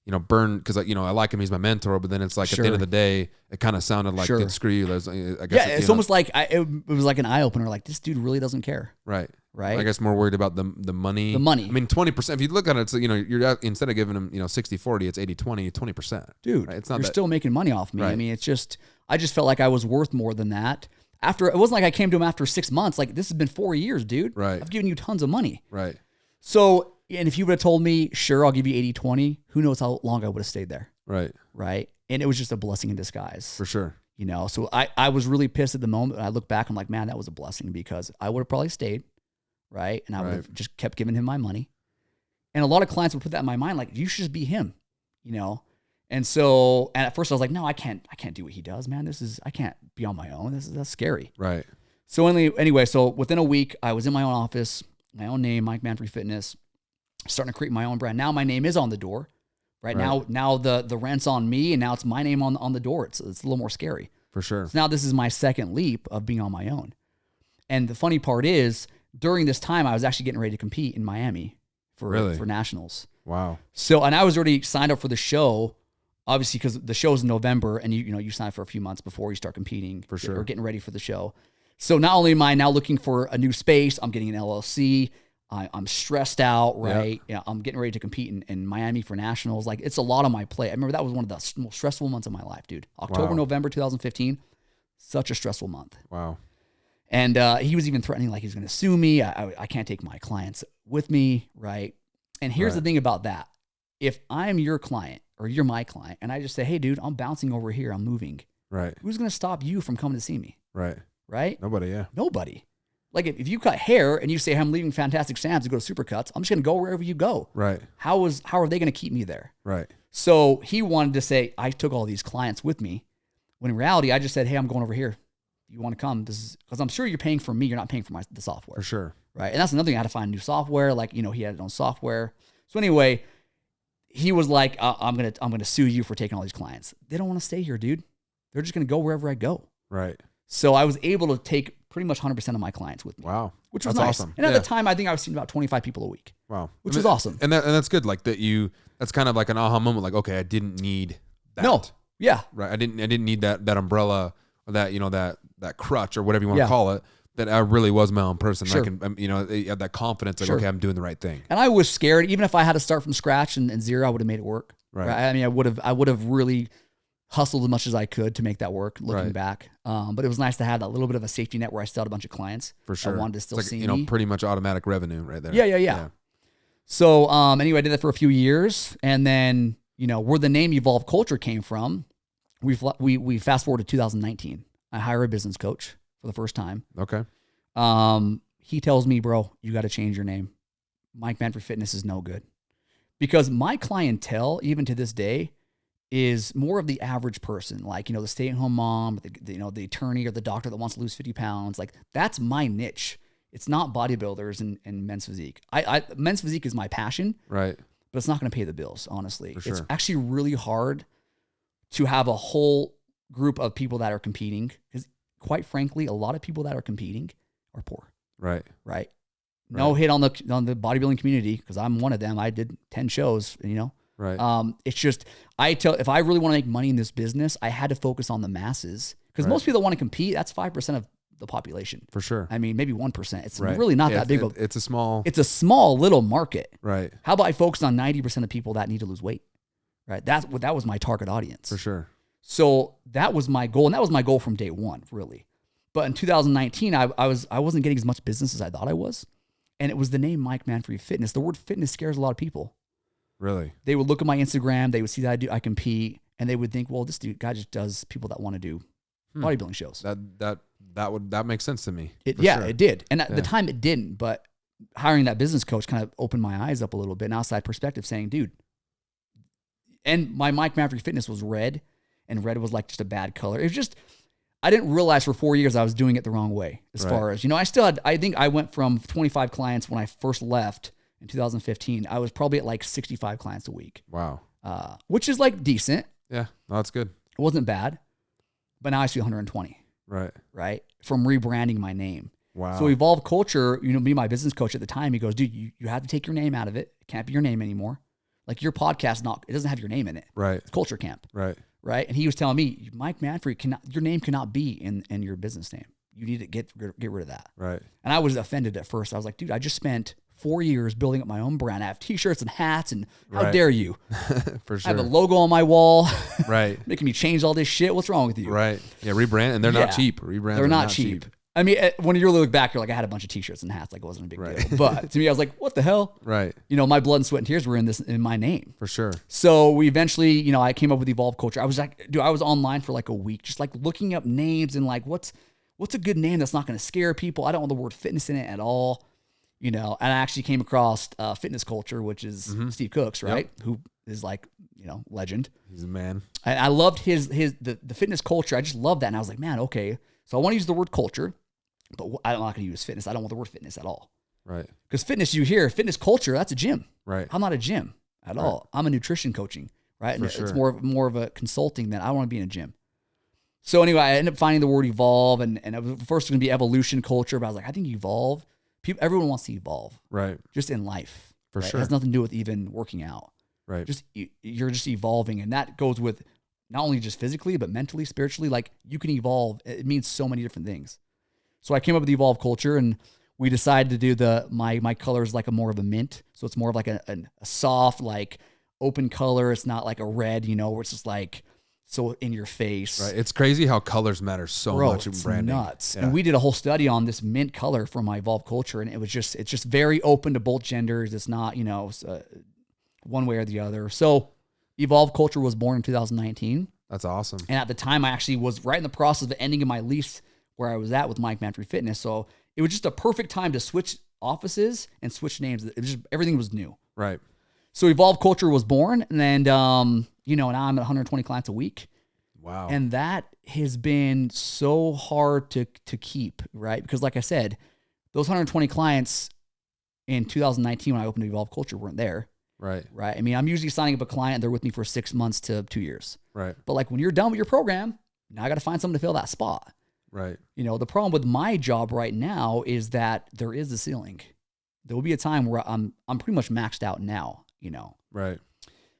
because I like him, he's my mentor, but then it's like at the end of the day, it kind of sounded like screw you. I guess it's almost like it was like an eye opener. Like this dude really doesn't care. Right. Right. I guess more worried about the money. The money. I mean, 20%. If you look at it, it's, you're instead of giving him 60-40, it's 80-20, 20%. Dude, right? It's not you're still making money off me. Right. I mean, I just felt like I was worth more than that. It wasn't like I came to him after 6 months. Like this has been 4 years, dude. Right. I've given you tons of money. Right. So, and if you would have told me, sure, I'll give you 80-20, who knows how long I would have stayed there. Right. Right. And it was just a blessing in disguise. For sure. So I was really pissed at the moment. I look back, I'm like, man, that was a blessing because I would have probably stayed. Right. And I would have just kept giving him my money. And a lot of clients would put that in my mind, like, you should just be him, And so, and at first I was like, no, I can't do what he does, man. I can't be on my own. That's scary. Right. So anyway, so within a week, I was in my own office, my own name, Mike Manfre Fitness, starting to create my own brand. Now my name is on the door, right? Now the rent's on me, and now it's my name on the door. It's a little more scary. For sure. So now this is my second leap of being on my own. And the funny part is, during this time, I was actually getting ready to compete in Miami for nationals. Wow. So, and I was already signed up for the show, obviously, because the show's in November, and you sign up for a few months before you start competing. For sure. Or getting ready for the show. So not only am I now looking for a new space, I'm getting an LLC. I'm stressed out, right? Yeah. I'm getting ready to compete in Miami for nationals. Like, it's a lot on my plate. I remember that was one of the most stressful months of my life, dude. October, November 2015, such a stressful month. Wow. And he was even threatening, like, he's going to sue me. I can't take my clients with me, right? And here's the thing about that. If I'm your client or you're my client, and I just say, hey, dude, I'm bouncing over here, I'm moving. Right. Who's going to stop you from coming to see me? Right. Right? Nobody, yeah. Nobody. Like, if you cut hair and you say, I'm leaving Fantastic Sam's to go to Supercuts, I'm just going to go wherever you go. Right. How are they going to keep me there? Right. So he wanted to say, I took all these clients with me, when in reality, I just said, hey, I'm going over here. You want to come? This is because I'm sure you're paying for me. You're not paying for the software. For sure. Right. And that's another thing. I had to find new software. Like, he had his own software. So anyway, he was like, I'm going to sue you for taking all these clients. They don't want to stay here, dude. They're just going to go wherever I go. Right. So I was able to take pretty much 100% of my clients with me. Wow. Which was nice. Awesome. And at the time, I think I was seeing about 25 people a week. Wow. Which was awesome. And that's good. Like that's kind of like an aha moment. Like, okay, I didn't need that. No. Yeah. Right. I didn't need that umbrella or that, that crutch or whatever you want to call it. That I really was my own person. Sure. I can, you had that confidence. Like, okay, I'm doing the right thing. And I was scared. Even if I had to start from scratch and zero, I would have made it work. Right. I mean, I would have really hustled as much as I could to make that work, looking back. But it was nice to have that little bit of a safety net where I still had a bunch of clients. For sure. I wanted to still it's like, see me. Pretty much automatic revenue right there. Yeah. So anyway, I did that for a few years. And then, where the name Evolve Culture came from, we fast forward to 2019. I hire a business coach for the first time. Okay. He tells me, bro, you got to change your name. Mike Manfre Fitness is no good. Because my clientele, even to this day, is more of the average person, like, the stay-at-home mom, the attorney or the doctor that wants to lose 50 pounds. Like, that's my niche. It's not bodybuilders and men's physique. Men's physique is my passion, right? But it's not going to pay the bills, honestly. For sure. It's actually really hard to have a whole group of people that are competing, because quite frankly, a lot of people that are competing are poor. Right. No hit on the bodybuilding community, because I'm one of them. I did 10 shows, Right. It's just, if I really want to make money in this business, I had to focus on the masses, because most people that want to compete, that's 5% of the population. For sure. I mean, maybe 1%. It's really not that big. It's a small little market. Right. How about I focus on 90% of people that need to lose weight? Right. That was my target audience. For sure. So that was my goal. And that was my goal from day one, really. But in 2019, I wasn't getting as much business as I thought I was. And it was the name Mike Manfre Fitness. The word fitness scares a lot of people. Really? They would look at my Instagram, they would see that I compete, and they would think, well, this guy just does people that want to do bodybuilding shows. That makes sense to me. It did. And at the time it didn't, but hiring that business coach kind of opened my eyes up a little bit, an outside perspective, saying, dude, and my Mike Manfre Fitness was red, and red was like just a bad color. It was just, I didn't realize for 4 years I was doing it the wrong way. As far as, I think I went from 25 clients when I first left in 2015. I was probably at like 65 clients a week. Wow. Which is like decent. Yeah, no, that's good. It wasn't bad, but now I see 120. Right. From rebranding my name. Wow. So Evolve Culture, me, my business coach at the time, he goes, dude, you have to take your name out of it. It can't be your name anymore. Like, your podcast, it doesn't have your name in it. Right. It's Culture Camp. Right. And he was telling me, Mike Manfre, your name cannot be in your business name. You need to get rid of that. Right. And I was offended at first. I was like, dude, I just spent 4 years building up my own brand. I have t-shirts and hats, and how dare you? For sure. I have a logo on my wall. Right. Making me change all this shit. What's wrong with you? Right. Yeah, rebrand, and they're not cheap. They're not cheap. I mean, when you really look back, you're like, I had a bunch of t-shirts and hats. Like, it wasn't a big deal. But to me, I was like, what the hell? Right. My blood and sweat and tears were in my name. For sure. So we eventually, I came up with Evolve Culture. I was like, dude, I was online for like a week, just like looking up names and like, what's a good name that's not going to scare people? I don't want the word fitness in it at all. And I actually came across Fitness Culture, which is Steve Cook's, right? Yep. Who is like, legend. He's a man. And I loved the Fitness Culture. I just loved that. And I was like, man, okay. So I want to use the word culture, but I'm not going to use fitness. I don't want the word fitness at all. Right. Because fitness, you hear fitness culture, that's a gym. Right. I'm not a gym at all. I'm a nutrition coaching, right? And sure. It's more of a consulting than I want to be in a gym. So anyway, I ended up finding the word evolve, and it was first going to be evolution culture, but I was like, I think evolve. Everyone wants to evolve. Right. Just in life. For sure. It has nothing to do with even working out. Right. You're just evolving, and that goes with not only just physically, but mentally, spiritually. Like, you can evolve. It means so many different things. So I came up with the Evolve Culture, and we decided to do my color is like a more of a mint. So it's more of like a soft, like open color. It's not like a red, where it's just like so in your face. Right. It's crazy how colors matter so much in branding. Nuts. Yeah. And we did a whole study on this mint color for my Evolve Culture, and it's just very open to both genders. It's not, one way or the other. So Evolve Culture was born in 2019. That's awesome. And at the time, I actually was right in the process of ending of my lease where I was at with Mike Manfre Fitness. So it was just a perfect time to switch offices and switch names. It was just, everything was new. Right. So Evolve Culture was born, and then, now I'm at 120 clients a week. Wow. And that has been so hard to keep, right? Because like I said, those 120 clients in 2019 when I opened Evolve Culture weren't there. Right. Right. I mean, I'm usually signing up a client. They're with me for 6 months to 2 years. Right. But like when you're done with your program, now I got to find someone to fill that spot. Right. The problem with my job right now is that there is a ceiling. There will be a time where I'm pretty much maxed out now, Right.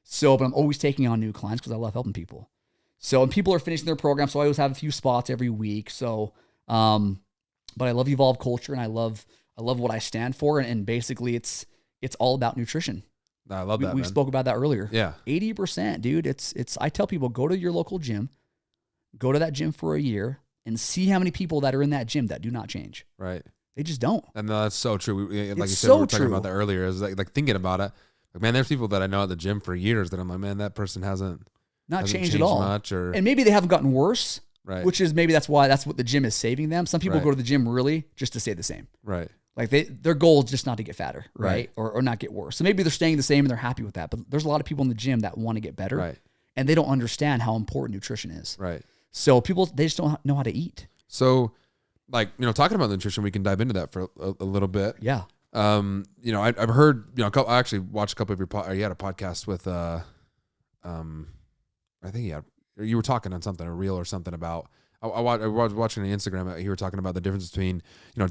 So, but I'm always taking on new clients because I love helping people. So, and people are finishing their program. So I always have a few spots every week. So, but I love Evolve Culture and I love what I stand for. And basically it's all about nutrition. I love that. We spoke about that earlier. Yeah. 80%, dude. I tell people, go to your local gym, go to that gym for a year and see how many people that are in that gym that do not change. Right. They just don't. And that's so true. Like you said, so we were talking true. about that earlier. Is like thinking about it. Like, man, there's people that I know at the gym for years that I'm like, man, that person hasn't changed at all. Much, and maybe they haven't gotten worse. Right. Which is maybe that's what the gym is saving them. Some people go to the gym really just to stay the same. Right. Like their goal is just not to get fatter, right? Or not get worse. So maybe they're staying the same and they're happy with that. But there's a lot of people in the gym that want to get better, right? And they don't understand how important nutrition is, right? So they just don't know how to eat. So, like talking about nutrition, we can dive into that for a little bit. Yeah. I've heard I actually watched a couple of your you had a podcast with I think you were talking on something, a reel or something about. I was watching on Instagram. You were talking about the difference between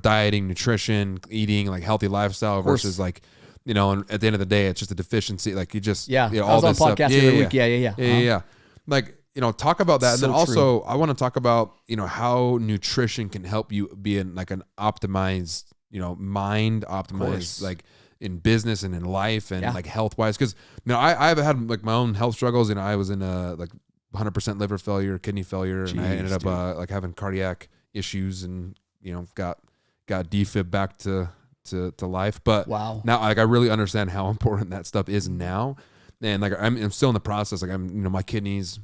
dieting, nutrition, eating like healthy lifestyle versus like and at the end of the day it's just a deficiency. Like you just I all was this on podcast every week. Yeah. Like talk about that, and then also I want to talk about how nutrition can help you be in like an optimized mind, optimized like in business and in life and like health wise. Because I've had like my own health struggles. I was in like 100% liver failure, kidney failure, and I ended up like having cardiac issues and got defib back to life. But wow, now like I really understand how important that stuff is now, and like I'm still in the process. Like I'm my kidneys,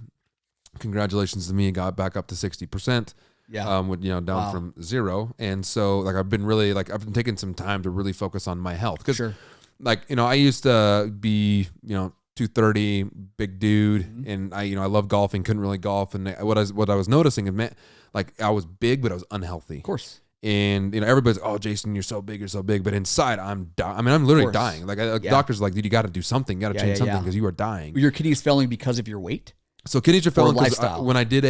congratulations to me, got back up to 60%. Yeah. With down from 0, and so like I've been taking some time to really focus on my health because like I used to be 230, big dude, and I love golfing, couldn't really golf, and what I was noticing is, like I was big, but I was unhealthy. Of course. And everybody's, oh, Jason, you're so big, but inside I'm dying. I mean, I'm literally dying. Like doctors are like, dude, you got to do something, you got to change something because you are dying. Your kidneys failing because of your weight. So kidneys are failing because when I did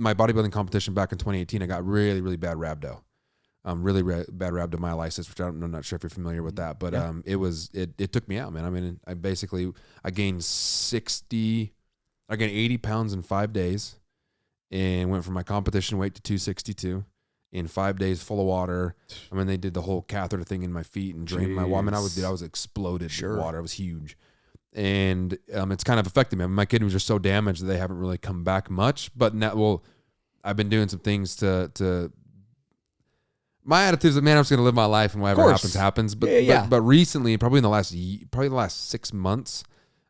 my bodybuilding competition back in 2018, I got really, really bad rhabdo. Really bad rhabdomyolysis, which I'm not sure if you're familiar with that, but it took me out, man. I mean, I gained 80 pounds in 5 days, and went from my competition weight to 262 in 5 days, full of water. I mean, they did the whole catheter thing in my feet and drained my water. I mean, I was exploded with water. It was huge, and it's kind of affected me. I mean, my kidneys are so damaged that they haven't really come back much. But now, I've been doing some things to. My attitude is that, man, I'm just gonna live my life and whatever happens. But recently, probably in the last 6 months,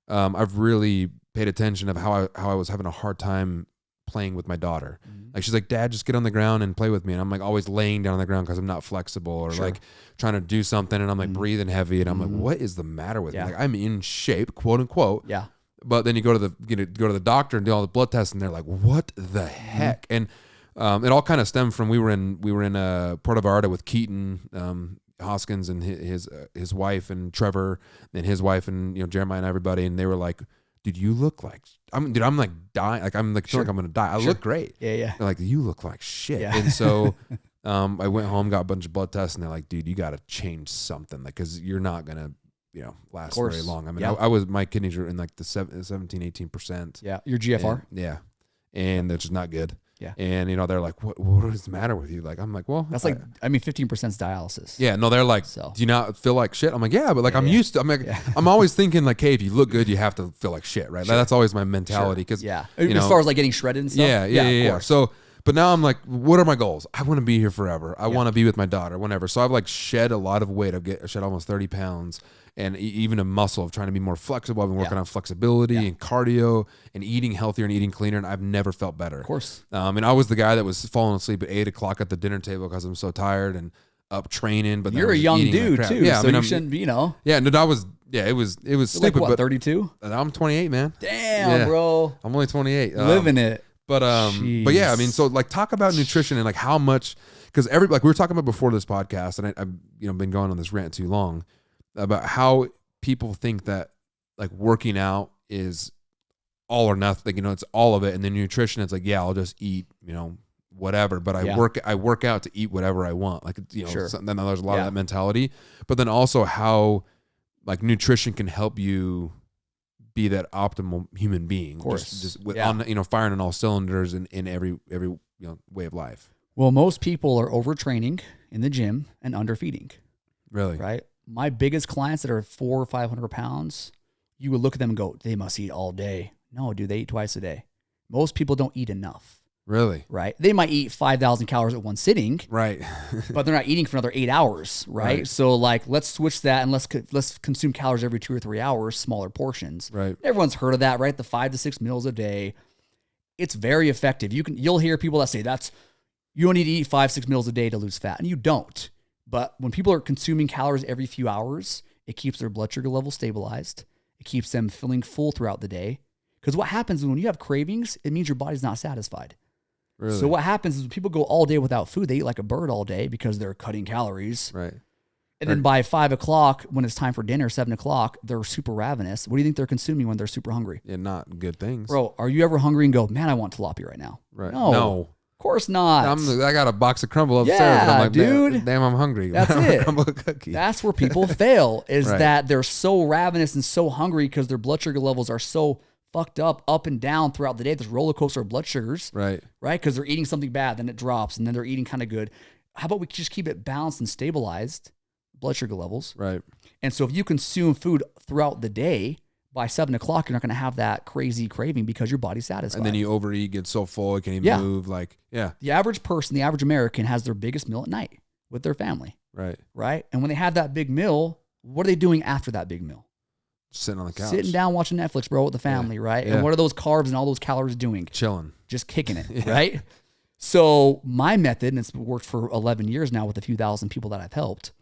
I've really paid attention of how I was having a hard time playing with my daughter. Like she's like, Dad, just get on the ground and play with me. And I'm like always laying down on the ground because I'm not flexible, or like trying to do something and I'm like breathing heavy and I'm like, what is the matter with me? Like I'm in shape, quote unquote. Yeah. But then you go to the doctor and do all the blood tests and they're like, what the heck? And it all kind of stemmed from we were in Puerto Vallarta with Keaton Hoskins and his wife and Trevor and his wife and Jeremiah and everybody, and they were like, dude, you look like I'm like dying, like I'm like feeling like I'm gonna die. I look great. Yeah. They're like, you look like shit. Yeah. And so I went home, got a bunch of blood tests, and they're like, dude, you got to change something, like because you're not gonna last very long. I mean, my kidneys are in like the 17-18%. Yeah, your GFR. And, and that's just not good. Yeah. And, they're like, what is the matter with you? Like, I'm like, well, that's 15% is dialysis. Yeah. No, they're like, do you not feel like shit? I'm like, yeah, but like, I'm used to, I'm like, I'm always thinking like, hey, if you look good, you have to feel like shit, right? Sure. That's always my mentality. Cause as far as like getting shredded and stuff. Yeah. So, but now I'm like, what are my goals? I want to be here forever. I want to be with my daughter, whenever. So I've like shed a lot of weight. I've shed almost 30 pounds. And even a muscle of trying to be more flexible. I've been working on flexibility and cardio and eating healthier and eating cleaner. And I've never felt better. Of course. And I was the guy that was falling asleep at 8 o'clock at the dinner table because I'm so tired and up training. But you're a young dude too. Yeah. So you shouldn't be, Yeah. No, it was stupid. Like what, 32? I'm 28, man. Damn, bro. I'm only 28. Living it. But yeah, I mean, so like talk about nutrition and like how much, because like we were talking about before this podcast, and I've been going on this rant too long about how people think that like working out is all or nothing, it's all of it. And then nutrition, it's like, yeah, I'll just eat, whatever, but I work out to eat whatever I want. Like, then there's a lot of that mentality, but then also how like nutrition can help you be that optimal human being. Of course. Just on, firing on all cylinders in every way of life. Well, most people are overtraining in the gym and underfeeding. Really? Right? My biggest clients that are 400 or 500 pounds, you would look at them and go, they must eat all day. No, dude, they eat twice a day. Most people don't eat enough. Really? Right? They might eat 5,000 calories at one sitting. Right. But they're not eating for another 8 hours. Right? So like, let's switch that and let's consume calories every 2 or 3 hours, smaller portions. Right. Everyone's heard of that, right? The 5 to 6 meals a day. It's very effective. You'll hear people that say you don't need to eat 5-6 meals a day to lose fat, and you don't. But when people are consuming calories every few hours, it keeps their blood sugar level stabilized. It keeps them feeling full throughout the day. Because what happens when you have cravings, it means your body's not satisfied. Really? So what happens is when people go all day without food, they eat like a bird all day because they're cutting calories. Right. And then by 5 o'clock, when it's time for dinner, 7 o'clock, they're super ravenous. What do you think they're consuming when they're super hungry? Yeah, not good things. Bro, are you ever hungry and go, man, I want tilapia right now? Right. No. Of course not. I got a box of crumble upstairs. Yeah, and I'm like, dude. Damn, I'm hungry. That's it. Crumble cookie. That's where people fail, is that they're so ravenous and so hungry because their blood sugar levels are so fucked up and down throughout the day. There's roller coaster of blood sugars. Right. Right? Because they're eating something bad, then it drops, and then they're eating kind of good. How about we just keep it balanced and stabilized, blood sugar levels? Right. And so if you consume food throughout the day, by 7 o'clock, you're not going to have that crazy craving because your body's satisfied. And then you overeat, get so full, you can't even move. The average person, the average American, has their biggest meal at night with their family. Right. Right? And when they have that big meal, what are they doing after that big meal? Sitting on the couch. Sitting down watching Netflix, bro, with the family, right? Yeah. And what are those carbs and all those calories doing? Chilling. Just kicking it, right? So my method, and it's worked for 11 years now with a few thousand people that I've helped,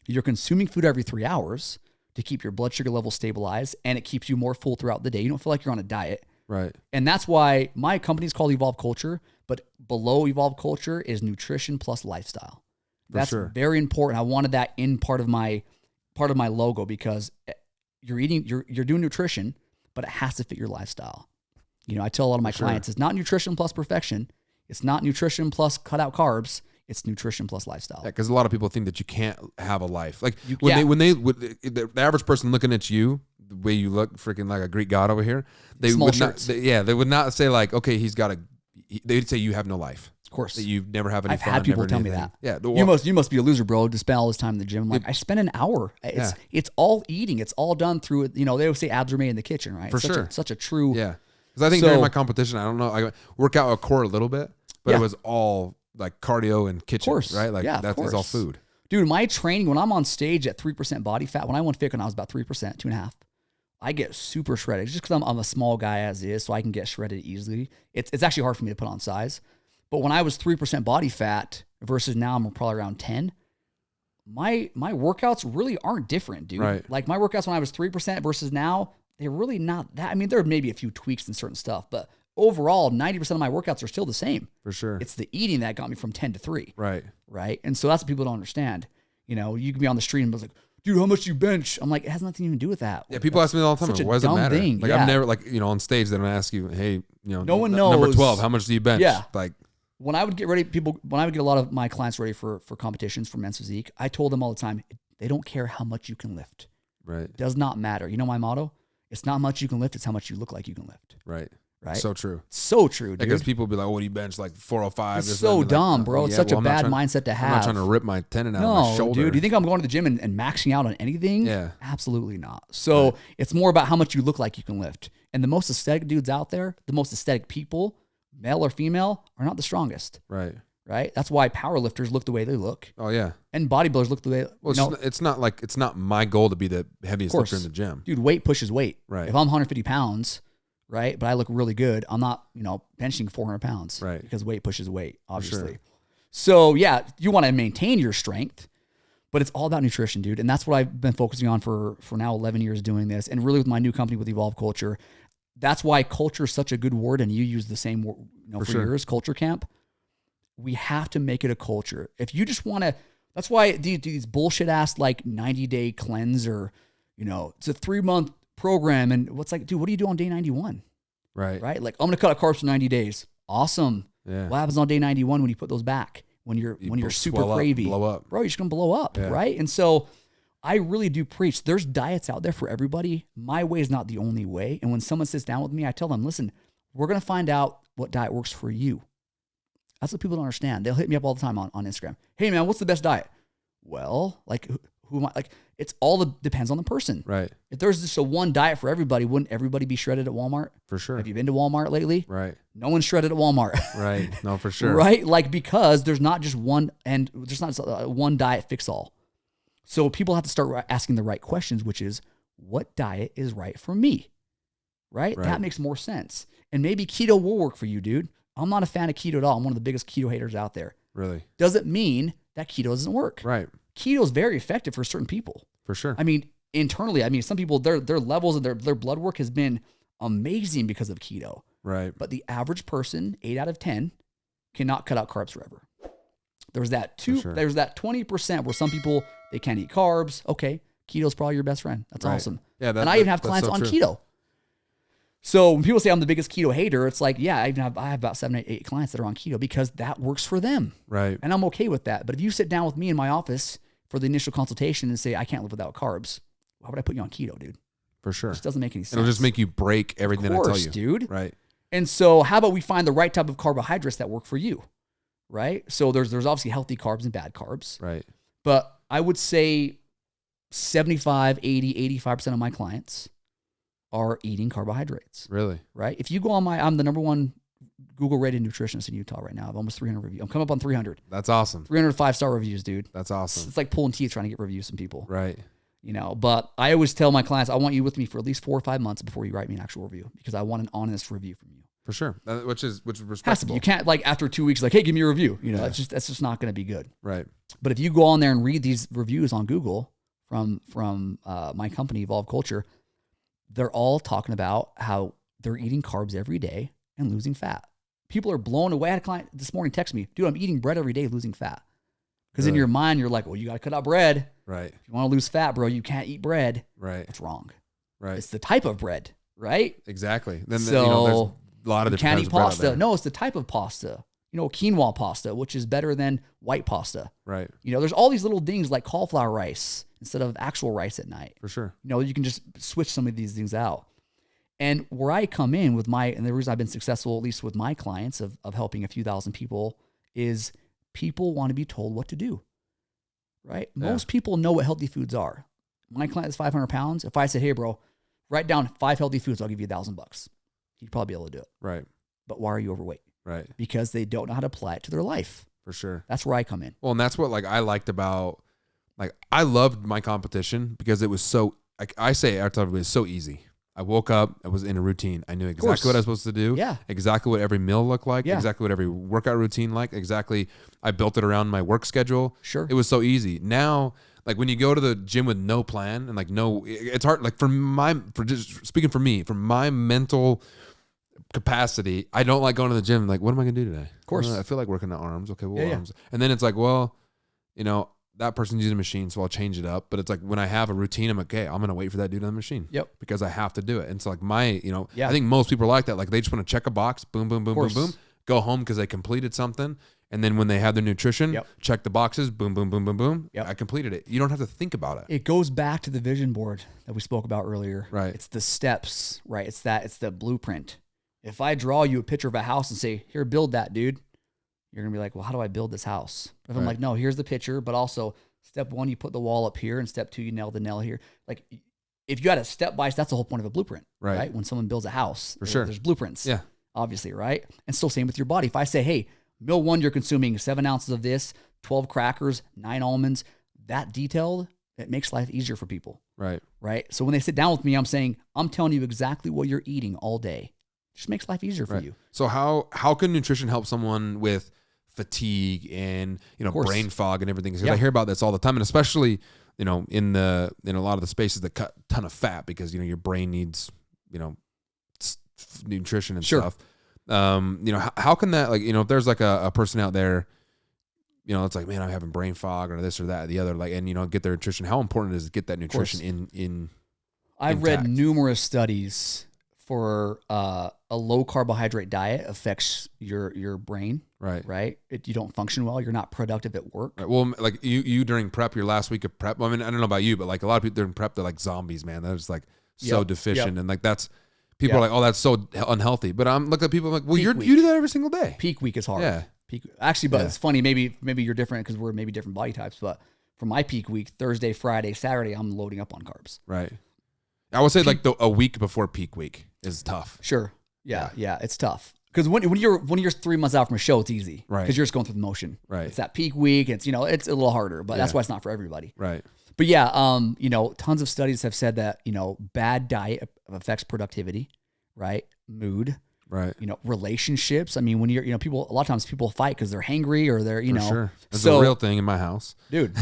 you're consuming food every 3 hours to keep your blood sugar level stabilized, and it keeps you more full throughout the day. You don't feel like you're on a diet. Right. And that's why my company is called Evolve Culture, but below Evolve Culture is nutrition plus lifestyle. That's very important. I wanted that in part of my logo because you're doing nutrition, but it has to fit your lifestyle. I tell a lot of my clients, it's not nutrition plus perfection. It's not nutrition plus cut out carbs. It's nutrition plus lifestyle. Yeah, because a lot of people think that you can't have a life. Like the average person looking at you, the way you look, freaking like a Greek god over here, they would not say like, okay, they would say you have no life. Of course, that you never have any. I've had people tell me that. Yeah, you must be a loser, bro, to spend all this time in the gym. I'm like, I spend an hour. It's all eating. It's all done through. They always say abs are made in the kitchen, right? For sure, such a true. Yeah, because I think during my competition, I don't know, I work out a core a little bit, but it was all like cardio and kitchen, right? Like that's all food. Dude, my training, when I'm on stage at 3% body fat, when I went fit, when I was about 3%, 2.5%, I get super shredded just because I'm a small guy as is, so I can get shredded easily. It's actually hard for me to put on size. But when I was 3% body fat versus now I'm probably around 10, my workouts really aren't different, dude. Right. Like my workouts when I was 3% versus now, they're really not that. I mean, there are maybe a few tweaks in certain stuff, but overall, 90% of my workouts are still the same. For sure. It's the eating that got me from 10 to 3. Right. Right. And so that's what people don't understand. You can be on the street and be like, dude, how much do you bench? I'm like, it has nothing to even do with that. Yeah, people ask me all the time, why does it matter? Thing. Like, I'm never, like, on stage, they don't ask you, hey, no one knows. Number 12, how much do you bench? Yeah. Like, when I would get a lot of my clients ready for competitions for men's physique, I told them all the time, they don't care how much you can lift. Right. It does not matter. You know my motto? It's not how much you can lift, it's how much you look like you can lift. Right. Right? So true. So true, dude. Because people be like, "Oh, what do you bench like 405?" It's so dumb, bro. It's such a bad mindset to have. I'm not trying to rip my tendon out of my shoulder. Dude. Do you think I'm going to the gym and maxing out on anything? Yeah. Absolutely not. So it's more about how much you look like you can lift. And the most aesthetic dudes out there, the most aesthetic people, male or female, are not the strongest. Right. Right? That's why powerlifters look the way they look. Oh, yeah. And bodybuilders look the way. Well, it's not my goal to be the heaviest lifter in the gym. Dude, weight pushes weight. Right. If I'm 150 pounds, right, but I look really good, I'm not, benching 400 pounds. Right. Because weight pushes weight, obviously. Sure. So, yeah, you want to maintain your strength, but it's all about nutrition, dude. And that's what I've been focusing on for now 11 years doing this. And really with my new company with Evolve Culture, that's why culture is such a good word. And you use the same word for years, culture camp. We have to make it a culture. If you just want to, that's why these bullshit ass like 90-day cleanse or, it's a 3-month program. And what's like, dude, what do you do on day 91? Right. Right. Like, I'm going to cut out carbs for 90 days. Awesome. Yeah. What happens on day 91 when you put those back? When you're super cravey, blow up. Bro, you're just going to blow up. Yeah. Right. And so I really do preach. There's diets out there for everybody. My way is not the only way. And when someone sits down with me, I tell them, listen, we're going to find out what diet works for you. That's what people don't understand. They'll hit me up all the time on Instagram. Hey man, what's the best diet? Well, like who am I? Like it's all depends on the person. Right. If there's just a one diet for everybody, wouldn't everybody be shredded at Walmart? For sure. Have you been to Walmart lately? Right. No one's shredded at Walmart. Right. No, for sure. Right. Like because there's not just one, and there's not one diet fix all. So people have to start asking the right questions, which is what diet is right for me? Right. That makes more sense. And maybe keto will work for you, dude. I'm not a fan of keto at all. I'm one of the biggest keto haters out there. Really? Doesn't mean that keto doesn't work. Right. Keto is very effective for certain people. For sure. I mean, internally, some people, their levels of their blood work has been amazing because of keto. Right. But the average person, 8 out of 10, cannot cut out carbs forever. There's that 20% where some people, they can't eat carbs. Okay. Keto's probably your best friend. That's awesome. Yeah. And I even have clients on keto. So when people say I'm the biggest keto hater, it's like, yeah, I have about 7, 8 clients that are on keto because that works for them. Right. And I'm okay with that. But if you sit down with me in my office for the initial consultation and say, I can't live without carbs, why would I put you on keto, dude? For sure. It just doesn't make any sense. It'll just make you break everything I tell you. Dude. Right. And so how about we find the right type of carbohydrates that work for you? Right. So there's obviously healthy carbs and bad carbs. Right. But I would say 75, 80, 85% of my clients are eating carbohydrates. Really? Right? If you go on I'm the number one Google rated nutritionist in Utah right now. I have almost 300 reviews. I'm coming up on 300. That's awesome. 300 5-star reviews, dude. That's awesome. It's like pulling teeth trying to get reviews from people. Right. But I always tell my clients, I want you with me for at least 4 or 5 months before you write me an actual review because I want an honest review from you. For sure. Which is respectable. Has to be. You can't like after 2 weeks, like, hey, give me a review. That's just not going to be good. Right. But if you go on there and read these reviews on Google from my company, Evolve Culture, they're all talking about how they're eating carbs every day and losing fat. People are blown away. I had a client this morning text me, dude, I'm eating bread every day, losing fat. Because in your mind, you're like, well, you got to cut out bread. Right. If you want to lose fat, bro, you can't eat bread. Right. That's wrong. Right. It's the type of bread, right? Exactly. Then so there's a lot of different can't types eat of bread out pasta. there. No, it's the type of pasta. Quinoa pasta, which is better than white pasta. Right. There's all these little things like cauliflower rice instead of actual rice at night. For sure. You can just switch some of these things out. And where I come in with and the reason I've been successful, at least with my clients of helping a few thousand people, is people want to be told what to do, right? Yeah. Most people know what healthy foods are. My client is 500 pounds. If I said, hey bro, write down 5 healthy foods, I'll give you $1,000. He'd probably be able to do it. Right. But why are you overweight? Right. Because they don't know how to apply it to their life. For sure. That's where I come in. Well, and that's what I liked about, I loved my competition because it was so, I tell everybody, it's so easy. I woke up, I was in a routine. I knew exactly what I was supposed to do. Yeah. Exactly what every meal looked like. Yeah. Exactly what every workout routine like. Exactly. I built it around my work schedule. Sure. It was so easy. Now, when you go to the gym with no plan and it's hard. Speaking for me, from my mental capacity, I don't like going to the gym. What am I going to do today? Of course. I feel like working the arms. Okay, well, yeah. arms. And then it's that person's using a machine, so I'll change it up. But it's when I have a routine, I'm like, okay, I'm going to wait for that dude on the machine. Yep. Because I have to do it. And it's I think most people are like that. They just want to check a box, boom, boom, boom, boom, boom, go home because they completed something. And then when they have their nutrition, check the boxes, boom, boom, boom, boom, boom. Yep. I completed it. You don't have to think about it. It goes back to the vision board that we spoke about earlier. Right. It's the steps, right? It's the blueprint. If I draw you a picture of a house and say, here, build that, dude, you're going to be like, well, how do I build this house? If I'm like, no, here's the picture, but also step 1, you put the wall up here, and step 2, you nail the nail here. Like, if you had a step by step, that's the whole point of a blueprint, right? When someone builds a house, there's blueprints, obviously, right? And so same with your body. If I say, hey, meal 1, you're consuming 7 ounces of this, 12 crackers, 9 almonds, that detailed, it makes life easier for people. Right. So when they sit down with me, I'm saying, I'm telling you exactly what you're eating all day. It just makes life easier for you. So how can nutrition help someone with fatigue and, brain fog and everything? Because I hear about this all the time, and especially, in a lot of the spaces that cut a ton of fat because, your brain needs, nutrition and stuff. How can that, like, if there's like a person out there, it's like, man, I'm having brain fog or this or that or the other, like, and, get their nutrition. How important is it to get that nutrition in I've read numerous studies for a low carbohydrate diet affects your brain. Right. You don't function well. You're not productive at work. Right. Well, like you during prep, your last week of prep, I mean, I don't know about you, but like a lot of people during prep, they're like zombies, man. They're just like so deficient. And like, people are like, oh, that's so unhealthy. But I'm looking at people like, well, you do that every single day. Peak week is hard. Yeah. Actually, but it's funny. Maybe you're different because we're maybe different body types. But for my peak week, Thursday, Friday, Saturday, I'm loading up on carbs. Right. I would say like a week before peak week is tough. Sure. Yeah. It's tough because when you're 3 months out from a show, it's easy. Right. Because you're just going through the motion. Right. It's that peak week. It's it's a little harder, but that's why it's not for everybody. Right. But yeah, tons of studies have said that bad diet affects productivity, right? Mood. Right. Relationships. I mean, when you're, people, a lot of times people fight because they're hangry or they're, For sure. It's a real thing in my house. Dude,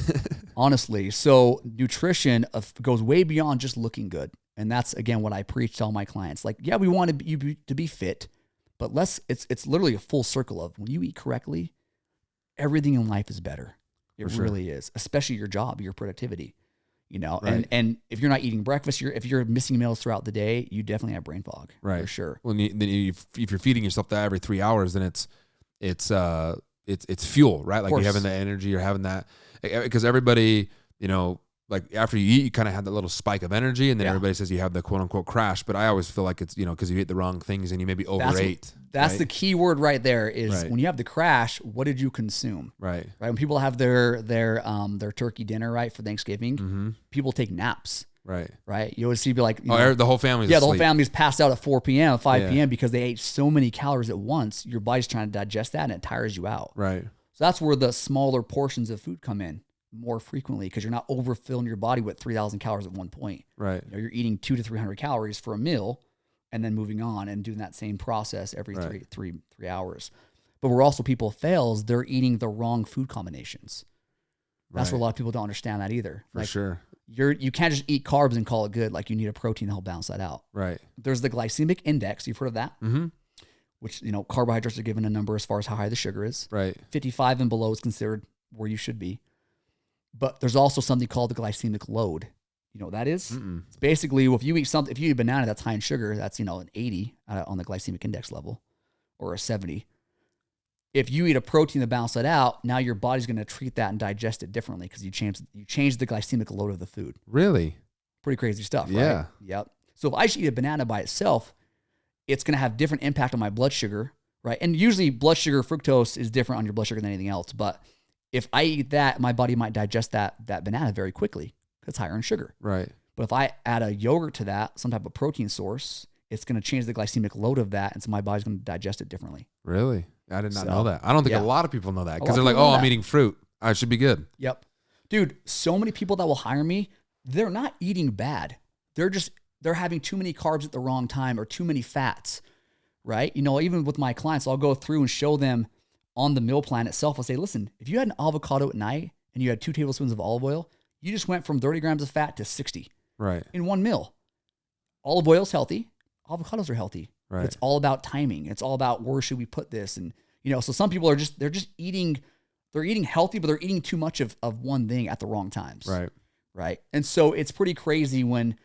honestly. So nutrition goes way beyond just looking good. And that's, again, what I preach to all my clients. Like, yeah, we want you to be fit, but it's literally a full circle of when you eat correctly, everything in life is better. It really is, especially your job, your productivity. Right. And if you're not eating breakfast, if you're missing meals throughout the day, you definitely have brain fog, for sure. Well, if you're feeding yourself that every 3 hours, then it's fuel, right? Like you're having that energy, you're having that, because everybody, like after you eat, you kind of have that little spike of energy, and then everybody says you have the quote unquote crash. But I always feel like it's because you ate the wrong things and you maybe overate. That's the key word right there. Is when you have the crash, what did you consume? Right. When people have their turkey dinner for Thanksgiving, people take naps. Right. You always see people like the whole family's asleep. The whole family's passed out at 4 p.m., 5 p.m. because they ate so many calories at once. Your body's trying to digest that and it tires you out. Right. So that's where the smaller portions of food come in more frequently because you're not overfilling your body with 3,000 calories at one point. Right. You're eating 200 to 300 calories for a meal and then moving on and doing that same process every 3 hours. But where also people fails, they're eating the wrong food combinations. That's where a lot of people don't understand that either. For sure. You can't just eat carbs and call it good. Like you need a protein to help balance that out. Right. There's the glycemic index. You've heard of that? Mm-hmm. Which, carbohydrates are given a number as far as how high the sugar is. Right. 55 and below is considered where you should be. But there's also something called the glycemic load. You know what that is? It's basically if you eat a banana that's high in sugar, that's an 80 on the glycemic index level, or a 70. If you eat a protein to balance that out, now your body's going to treat that and digest it differently because you change the glycemic load of the food. Really? Pretty crazy stuff, right? Yeah. Yep. So if I just eat a banana by itself, it's going to have different impact on my blood sugar, right? And usually blood sugar, fructose is different on your blood sugar than anything else. But if I eat that, my body might digest that banana very quickly because it's higher in sugar. Right. But if I add a yogurt to that, some type of protein source, it's going to change the glycemic load of that. And so my body's going to digest it differently. Really? I did not know that. I don't think a lot of people know that because they're like, oh, I'm eating fruit. I should be good. Yep. Dude, so many people that will hire me, they're not eating bad. They're having too many carbs at the wrong time or too many fats, right? Even with my clients, I'll go through and show them on the meal plan itself. I'll say, listen, if you had an avocado at night and you had 2 tablespoons of olive oil, you just went from 30 grams of fat to 60 in one meal. Olive oil is healthy. Avocados are healthy. Right. It's all about timing. It's all about where should we put this? And, so some people they're eating healthy, but they're eating too much of one thing at the wrong times. Right. Right. And so it's pretty crazy when,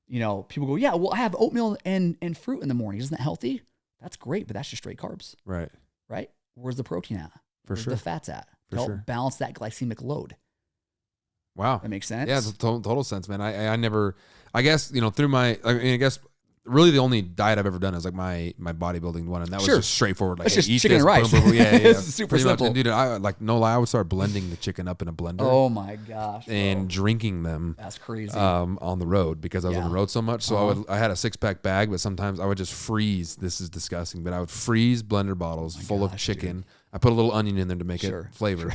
people go, yeah, well, I have oatmeal and fruit in the morning. Isn't that healthy? That's great, but that's just straight carbs. Right. Right. Where's the protein at? Where's sure. the fats at? For help sure. balance that glycemic load. Wow. That makes sense? Yeah, it's total sense, man. I never, I guess, through my, I guess really the only diet I've ever done is like my bodybuilding one, and that was just straightforward. Like, it's just eat chicken this, and rice. Boom, boom, yeah, It's super simple. And dude, I like no lie, I would start blending the chicken up in a blender. Oh my gosh, and drinking them. That's crazy. On the road because I was on the road so much. So I had a 6-pack bag, but sometimes I would just freeze. This is disgusting, but I would freeze blender bottles full of chicken. Dude. I put a little onion in there to make it flavor.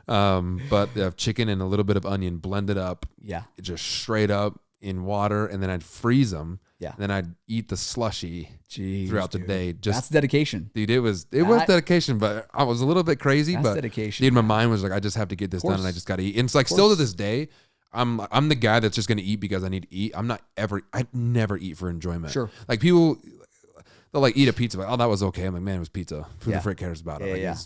But chicken and a little bit of onion blended up. Yeah, just straight up in water, and then I'd freeze them. Yeah. Then I'd eat the slushy throughout the day. That's dedication. Dude, it was dedication, but I was a little bit crazy. That's dedication. Dude, my mind was like, I just have to get this done, and I just got to eat. And it's like still to this day, I'm the guy that's just going to eat because I need to eat. I never eat for enjoyment. Sure. Like people, they'll like eat a pizza, like, oh, that was okay. I'm like, man, it was pizza. Who the frick cares about it?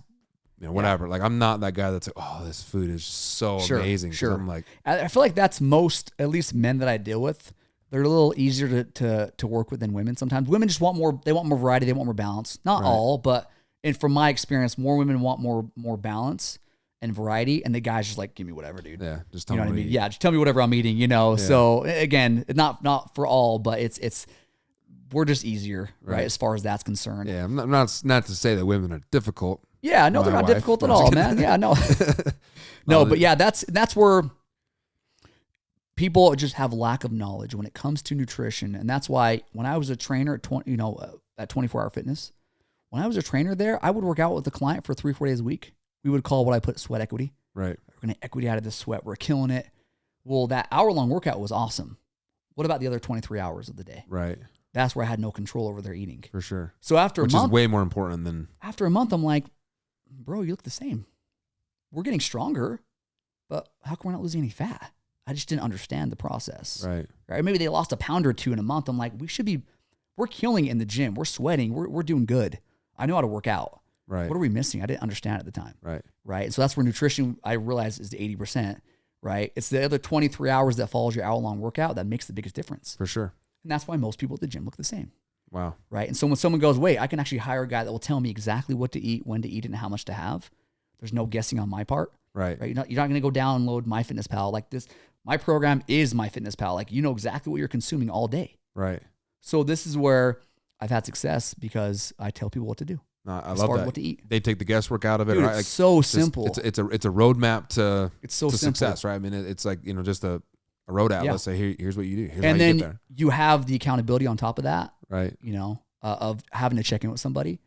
Like, whatever. Like, I'm not that guy that's like, oh, this food is so amazing. Sure. I'm like, I feel like that's most, at least men that I deal with, they're a little easier to work with than women. Sometimes women just want more. They want more variety. They want more balance. Not all, but from my experience, more women want more balance and variety, and the guys just like, give me whatever, dude. Yeah, just tell me what I mean. Yeah, just tell me whatever I'm eating. So again, not for all, but it's we're just easier, right? As far as that's concerned. Yeah, I'm not to say that women are difficult. Yeah, no, they're not difficult at all, man. Yeah, no, no, but yeah, that's where people just have lack of knowledge when it comes to nutrition, and that's why when I was a trainer at 24 Hour Fitness, when I was a trainer there, I would work out with the client for 3-4 days a week. We would call what I put sweat equity. Right, we're gonna equity out of this sweat. We're killing it. Well, that hour-long workout was awesome. What about the other 23 hours of the day? Right. That's where I had no control over their eating. For sure. So after a month, which is way more important than after a month, I'm like, bro, you look the same. We're getting stronger, but how come we're not losing any fat? I just didn't understand the process. Right. Maybe they lost a pound or two in a month. I'm like, we're killing it in the gym. We're sweating. We're doing good. I know how to work out. Right. What are we missing? I didn't understand at the time. Right. Right. So that's where nutrition, I realized, is the 80%. Right. It's the other 23 hours that follows your hour-long workout that makes the biggest difference. For sure. And that's why most people at the gym look the same. Wow. Right. And so when someone goes, wait, I can actually hire a guy that will tell me exactly what to eat, when to eat it, and how much to have. There's no guessing on my part. Right. You're not going to go download MyFitnessPal like this. My program is MyFitnessPal. Like, you know exactly what you're consuming all day. Right. So this is where I've had success because I tell people what to do. I love that. What to eat. They take the guesswork out of it. Dude, right? It's so simple. It's a roadmap to success, right? I mean, it's like, just a road atlas. Say, here's what you do. Here's how you get there. You have the accountability on top of that. Right. Of having to check in with somebody.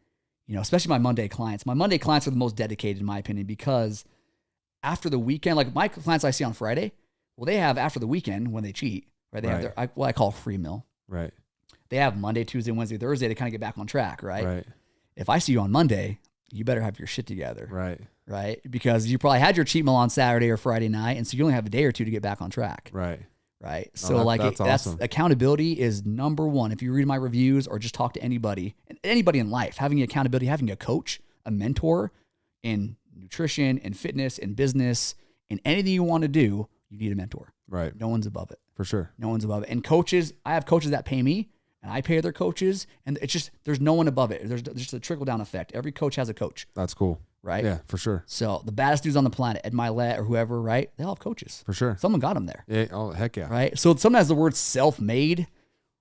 Especially my Monday clients. My Monday clients are the most dedicated, in my opinion, because after the weekend, like my clients I see on Friday, well, they have after the weekend when they cheat, right? They have their I call free meal. Right. They have Monday, Tuesday, Wednesday, Thursday to kind of get back on track, right? Right. If I see you on Monday, you better have your shit together. Right. Right. Because you probably had your cheat meal on Saturday or Friday night, and so you only have a day or two to get back on track. Right. Right. So that's awesome. Accountability is number one. If you read my reviews or just talk to anybody in life, having accountability, having a coach, a mentor in nutrition and fitness and business and anything you want to do, you need a mentor. Right. No one's above it. For sure. No one's above it. And coaches, I have coaches that pay me and I pay their coaches, and it's just, there's no one above it. There's just a trickle down effect. Every coach has a coach. That's cool. Right? Yeah, for sure. So the baddest dudes on the planet, Ed Milet or whoever, right? They all have coaches. For sure. Someone got them there. Yeah. Oh, heck yeah. Right? So sometimes the word self-made,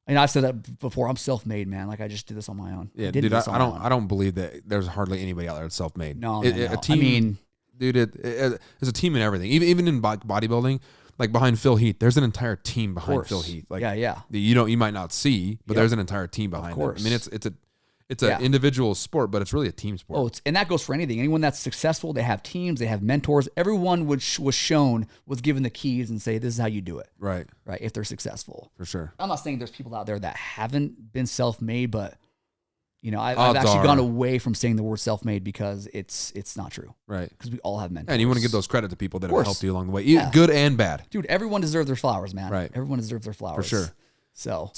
and I've said that before, I'm self-made, man. Like I just did this on my own. Yeah, dude, I don't believe that there's hardly anybody out there that's self-made. No. A team, dude, it's a team in everything. Even in bodybuilding, like behind Phil Heath, there's an entire team behind Phil Heath. Like, yeah. You might not see, but there's an entire team behind it. I mean, it's an individual sport, but it's really a team sport. Oh, and that goes for anything. Anyone that's successful, they have teams, they have mentors. Everyone was given the keys and say, this is how you do it. Right. Right. If they're successful. For sure. I'm not saying there's people out there that haven't been self-made, but I've actually gone away from saying the word self-made because it's not true. Right. Because we all have mentors. And you want to give those credit to people that have helped you along the way, good and bad. Dude, everyone deserves their flowers, man. Right. Everyone deserves their flowers. For sure. So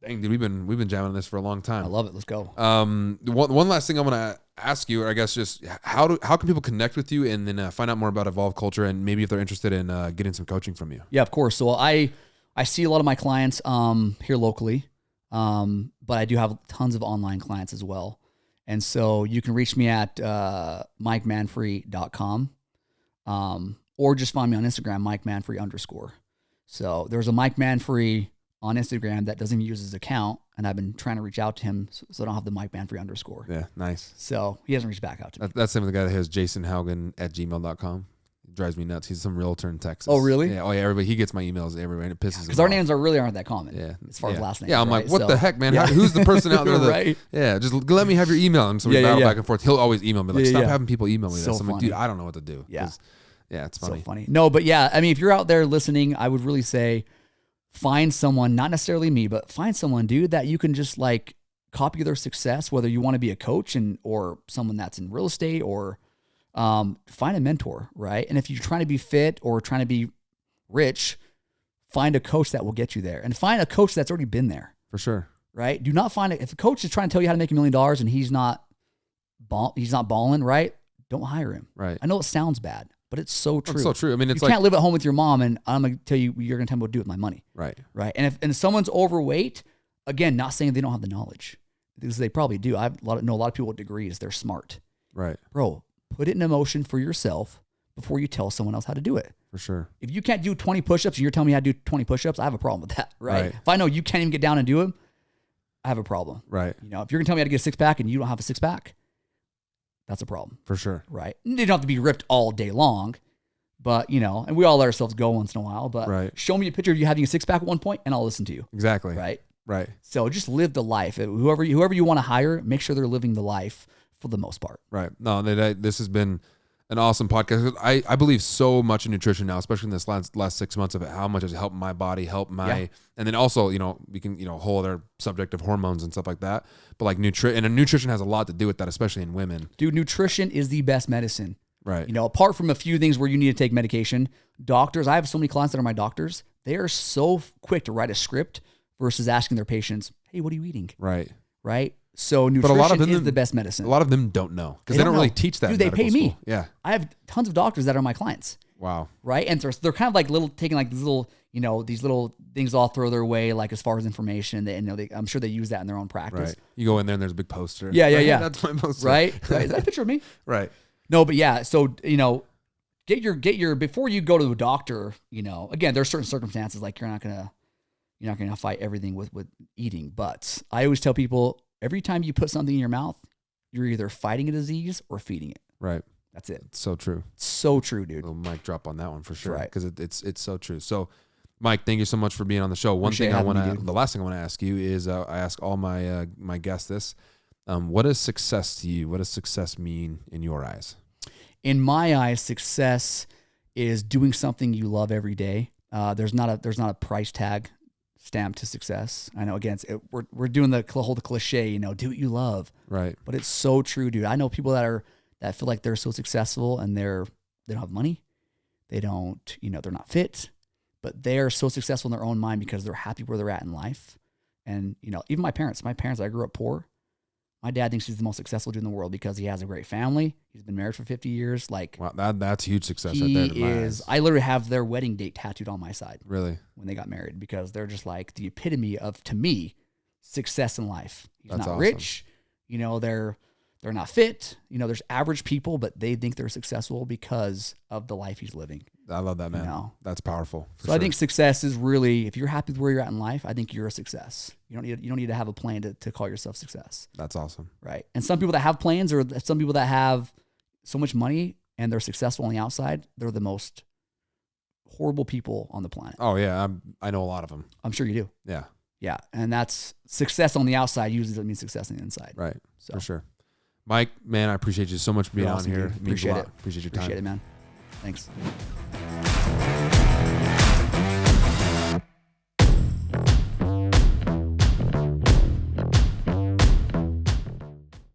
dang, dude, we've been jamming on this for a long time. I love it. Let's go. One last thing I want to ask you, or I guess just how can people connect with you and then find out more about Evolve Culture, and maybe if they're interested in getting some coaching from you? Yeah, of course. So I see a lot of my clients here locally, but I do have tons of online clients as well. And so you can reach me at MikeManfre.com, or just find me on Instagram, MikeManfre_. So there's a Mike Manfre on Instagram that doesn't even use his account, and I've been trying to reach out to him so I don't have the Mike Manfre _. Yeah, nice. So he hasn't reached back out to me. That's the same with the guy that has jasonhaugen@gmail.com. Drives me nuts. He's some realtor in Texas. Oh, really? Yeah. Oh, yeah. Everybody. He gets my emails everywhere, and it pisses him off. Because our names aren't that common. Yeah. As far as last names. Yeah. I'm like, what the heck, man? Who's the person out there? Right. Yeah. Just let me have your email. And so we battle back and forth. He'll always email me like, stop having people email me. So I'm like, dude, I don't know what to do. Yeah. Yeah. It's funny. So funny. No, but yeah. I mean, if you're out there listening, I would really say find someone, not necessarily me, but find someone, dude, that you can just like copy their success, whether you want to be a coach or someone that's in real estate or find a mentor, right? And if you're trying to be fit or trying to be rich, find a coach that will get you there, and find a coach that's already been there. For sure. Right? Do not find it. If a coach is trying to tell you how to make $1 million and he's not balling, right? Don't hire him. Right. I know it sounds bad, but it's so true. It's so true. I mean, it's you can't live at home with your mom and I'm going to tell you, you're going to tell me what to do with my money. Right. Right. And if someone's overweight, again, not saying they don't have the knowledge, because they probably do. I know a lot of people with degrees. They're smart. Right. Bro, put it in motion for yourself before you tell someone else how to do it. For sure. If you can't do 20 push-ups and you're telling me how to do 20 push-ups, I have a problem with that, right? If I know you can't even get down and do them, I have a problem. Right. You know, if you're going to tell me how to get a six-pack and you don't have a six-pack, that's a problem. For sure. Right. You don't have to be ripped all day long, but, you know, and we all let ourselves go once in a while, but show me a picture of you having a six-pack at one point and I'll listen to you. Exactly. Right. Right. So just live the life. Whoever you want to hire, make sure they're living the life for the most part. Right. No, this has been an awesome podcast. I believe so much in nutrition now, especially in this last 6 months of it, how much has helped my body, and then also, you know, we can, you know, whole other subject of hormones and stuff like that. But like nutrition has a lot to do with that, especially in women. Dude, nutrition is the best medicine. Right. You know, apart from a few things where you need to take medication, doctors, I have so many clients that are my doctors. They are so quick to write a script versus asking their patients, hey, what are you eating? Right. Right. So nutrition is the best medicine. A lot of them don't know because they don't really teach that. Dude, they pay me. Yeah. I have tons of doctors that are my clients. Wow. Right. And they're kind of like taking like these little, you know, these little things I'll throw their way, like as far as information. And I'm sure they use that in their own practice. Right. You go in there and there's a big poster. Yeah. That's my poster. Right. Is that a picture of me? Right. No, but yeah. So, you know, get your, before you go to a doctor, you know, again, there's certain circumstances like you're not going to fight everything with eating. But I always tell people, every time you put something in your mouth, you're either fighting a disease or feeding it. Right. That's it. It's so true. So true, dude. Little mic drop on that one for sure. Right. Because it's so true. So, Mike, thank you so much for being on the show. The last thing I want to ask you is, I ask all my my guests this: what is success to you? What does success mean in your eyes? In my eyes, success is doing something you love every day. There's not a price tag stamped to success. I know, again, we're doing the whole cliche, you know, do what you love. Right. But it's so true, dude. I know people that feel like they're so successful and they don't have money. They don't, you know, they're not fit, but they're so successful in their own mind because they're happy where they're at in life. And, you know, even my parents, I grew up poor. My dad thinks he's the most successful dude in the world because he has a great family. He's been married for 50 years. Like, wow, that's huge success right there. He is. I literally have their wedding date tattooed on my side. Really? When they got married, because they're just like the epitome of, to me, success in life. He's that's not awesome. rich. You know, they're not fit. You know, there's average people, but they think they're successful because of the life he's living. I love that, man. You know? That's powerful. So sure. I think success is really, if you're happy with where you're at in life, I think you're a success. You don't need to have a plan to call yourself success. That's awesome. Right. And some people that have plans, or some people that have so much money and they're successful on the outside, they're the most horrible people on the planet. Oh yeah. I know a lot of them. I'm sure you do. Yeah. Yeah. And that's success on the outside usually doesn't mean success on the inside. Right. So. For sure. Mike, man, I appreciate you so much for being on here. Appreciate it. Appreciate your time. Appreciate it, man. Thanks.